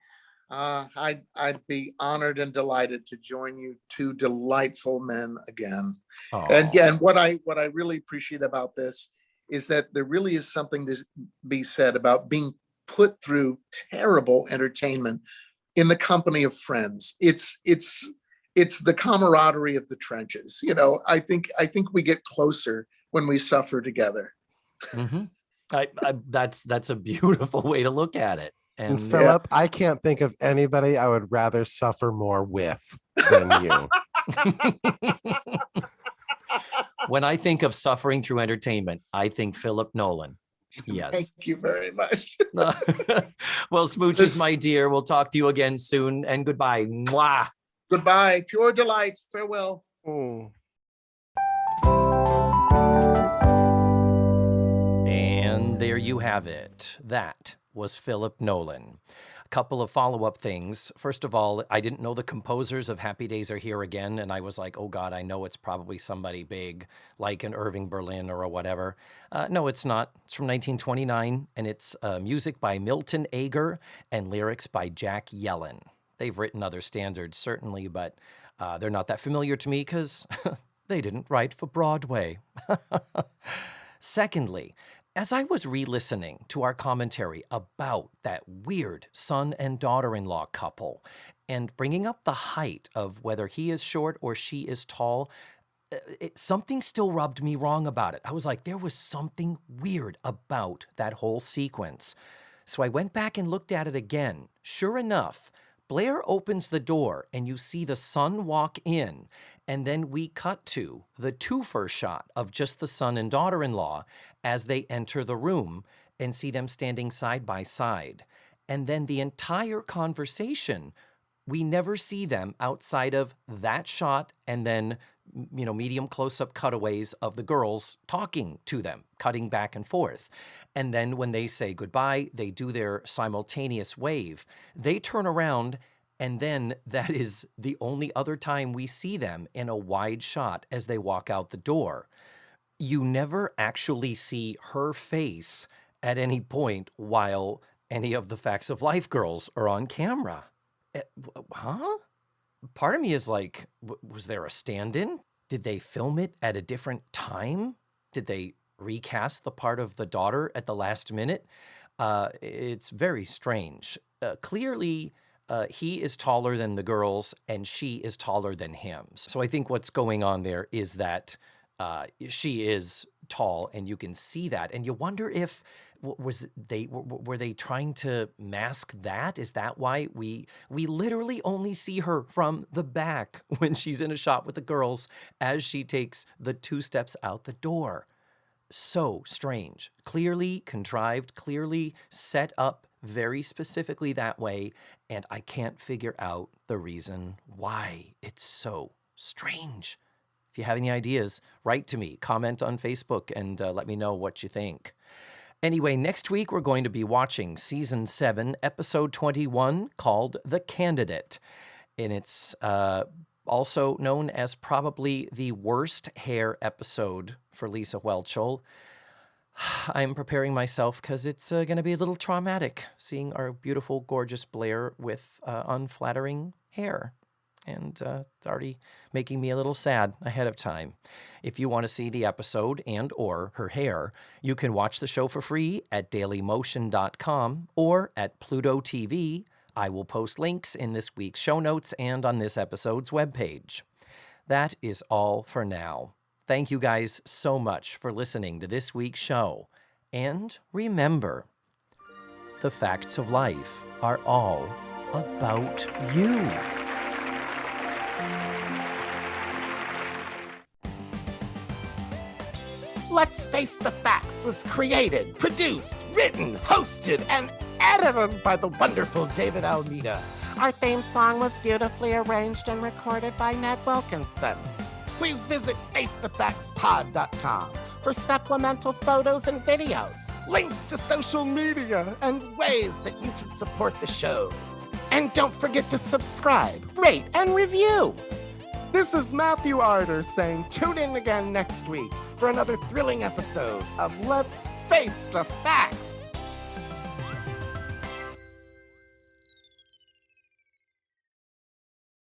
Speaker 3: I'd be honored and delighted to join you two delightful men again.
Speaker 2: Aww.
Speaker 3: And what I really appreciate about this is that there really is something to be said about being put through terrible entertainment in the company of friends. It's the camaraderie of the trenches. I think we get closer when we suffer together.
Speaker 2: That's a beautiful way to look at it.
Speaker 1: And Philip, I can't think of anybody I would rather suffer more with than you.
Speaker 2: When I think of suffering through entertainment, I think Philip Nolen. Yes.
Speaker 3: Thank you very much.
Speaker 2: Well, smooches, my dear. We'll talk to you again soon. And goodbye. Mwah.
Speaker 3: Goodbye. Pure delight. Farewell.
Speaker 2: And there you have it. That was Philip Nolen. A couple of follow-up things. First of all, I didn't know the composers of Happy Days Are Here Again, and I was like, oh God, I know it's probably somebody big, like an Irving Berlin or whatever. No, it's not. It's from 1929, and it's music by Milton Ager and lyrics by Jack Yellen. they've written other standards, certainly, but they're not that familiar to me because they didn't write for Broadway. Secondly, as I was re-listening to our commentary about that weird son and daughter-in-law couple and bringing up the height of whether he is short or she is tall, something still rubbed me wrong about it. I was like, there was something weird about that whole sequence. So I went back and looked at it again. Sure enough, Blair opens the door and you see the son walk in, and then we cut to the twofer shot of just the son and daughter-in-law as they enter the room and see them standing side by side. And then the entire conversation, we never see them outside of that shot and then, medium close-up cutaways of the girls talking to them, cutting back and forth. And then when they say goodbye, they do their simultaneous wave. They turn around, and then that is the only other time we see them in a wide shot as they walk out the door. You never actually see her face at any point while any of the Facts of Life girls are on camera. Huh? Part of me is like, was there a stand-in? Did they film it at a different time? Did they recast the part of the daughter at the last minute? It's very strange. Clearly, he is taller than the girls and she is taller than him. So I think what's going on there is that she is tall and you can see that. And you wonder if were they trying to mask that? Is that why we literally only see her from the back when she's in a shot with the girls as she takes the 2 steps out the door? So strange. Clearly contrived, clearly set up very specifically that way, and I can't figure out the reason why. It's so strange. If you have any ideas, write to me, comment on Facebook, and let me know what you think. Anyway, next week we're going to be watching Season 7, Episode 21, called The Candidate. And it's also known as probably the worst hair episode for Lisa Whelchel. I'm preparing myself because it's going to be a little traumatic seeing our beautiful, gorgeous Blair with unflattering hair. And it's already making me a little sad ahead of time. If you want to see the episode and or her hair, you can watch the show for free at dailymotion.com or at Pluto TV. I will post links in this week's show notes and on this episode's webpage. That is all for now. Thank you guys so much for listening to this week's show. And remember, the facts of life are all about you.
Speaker 1: Let's Face the Facts was created, produced, written, hosted, and edited by the wonderful David Almeida. Our theme song was beautifully arranged and recorded by Ned Wilkinson. Please visit FaceTheFactsPod.com for supplemental photos and videos, links to social media, and ways that you can support the show. And don't forget to subscribe, rate, and review. This is Matthew Arder saying tune in again next week for another thrilling episode of Let's Face the Facts.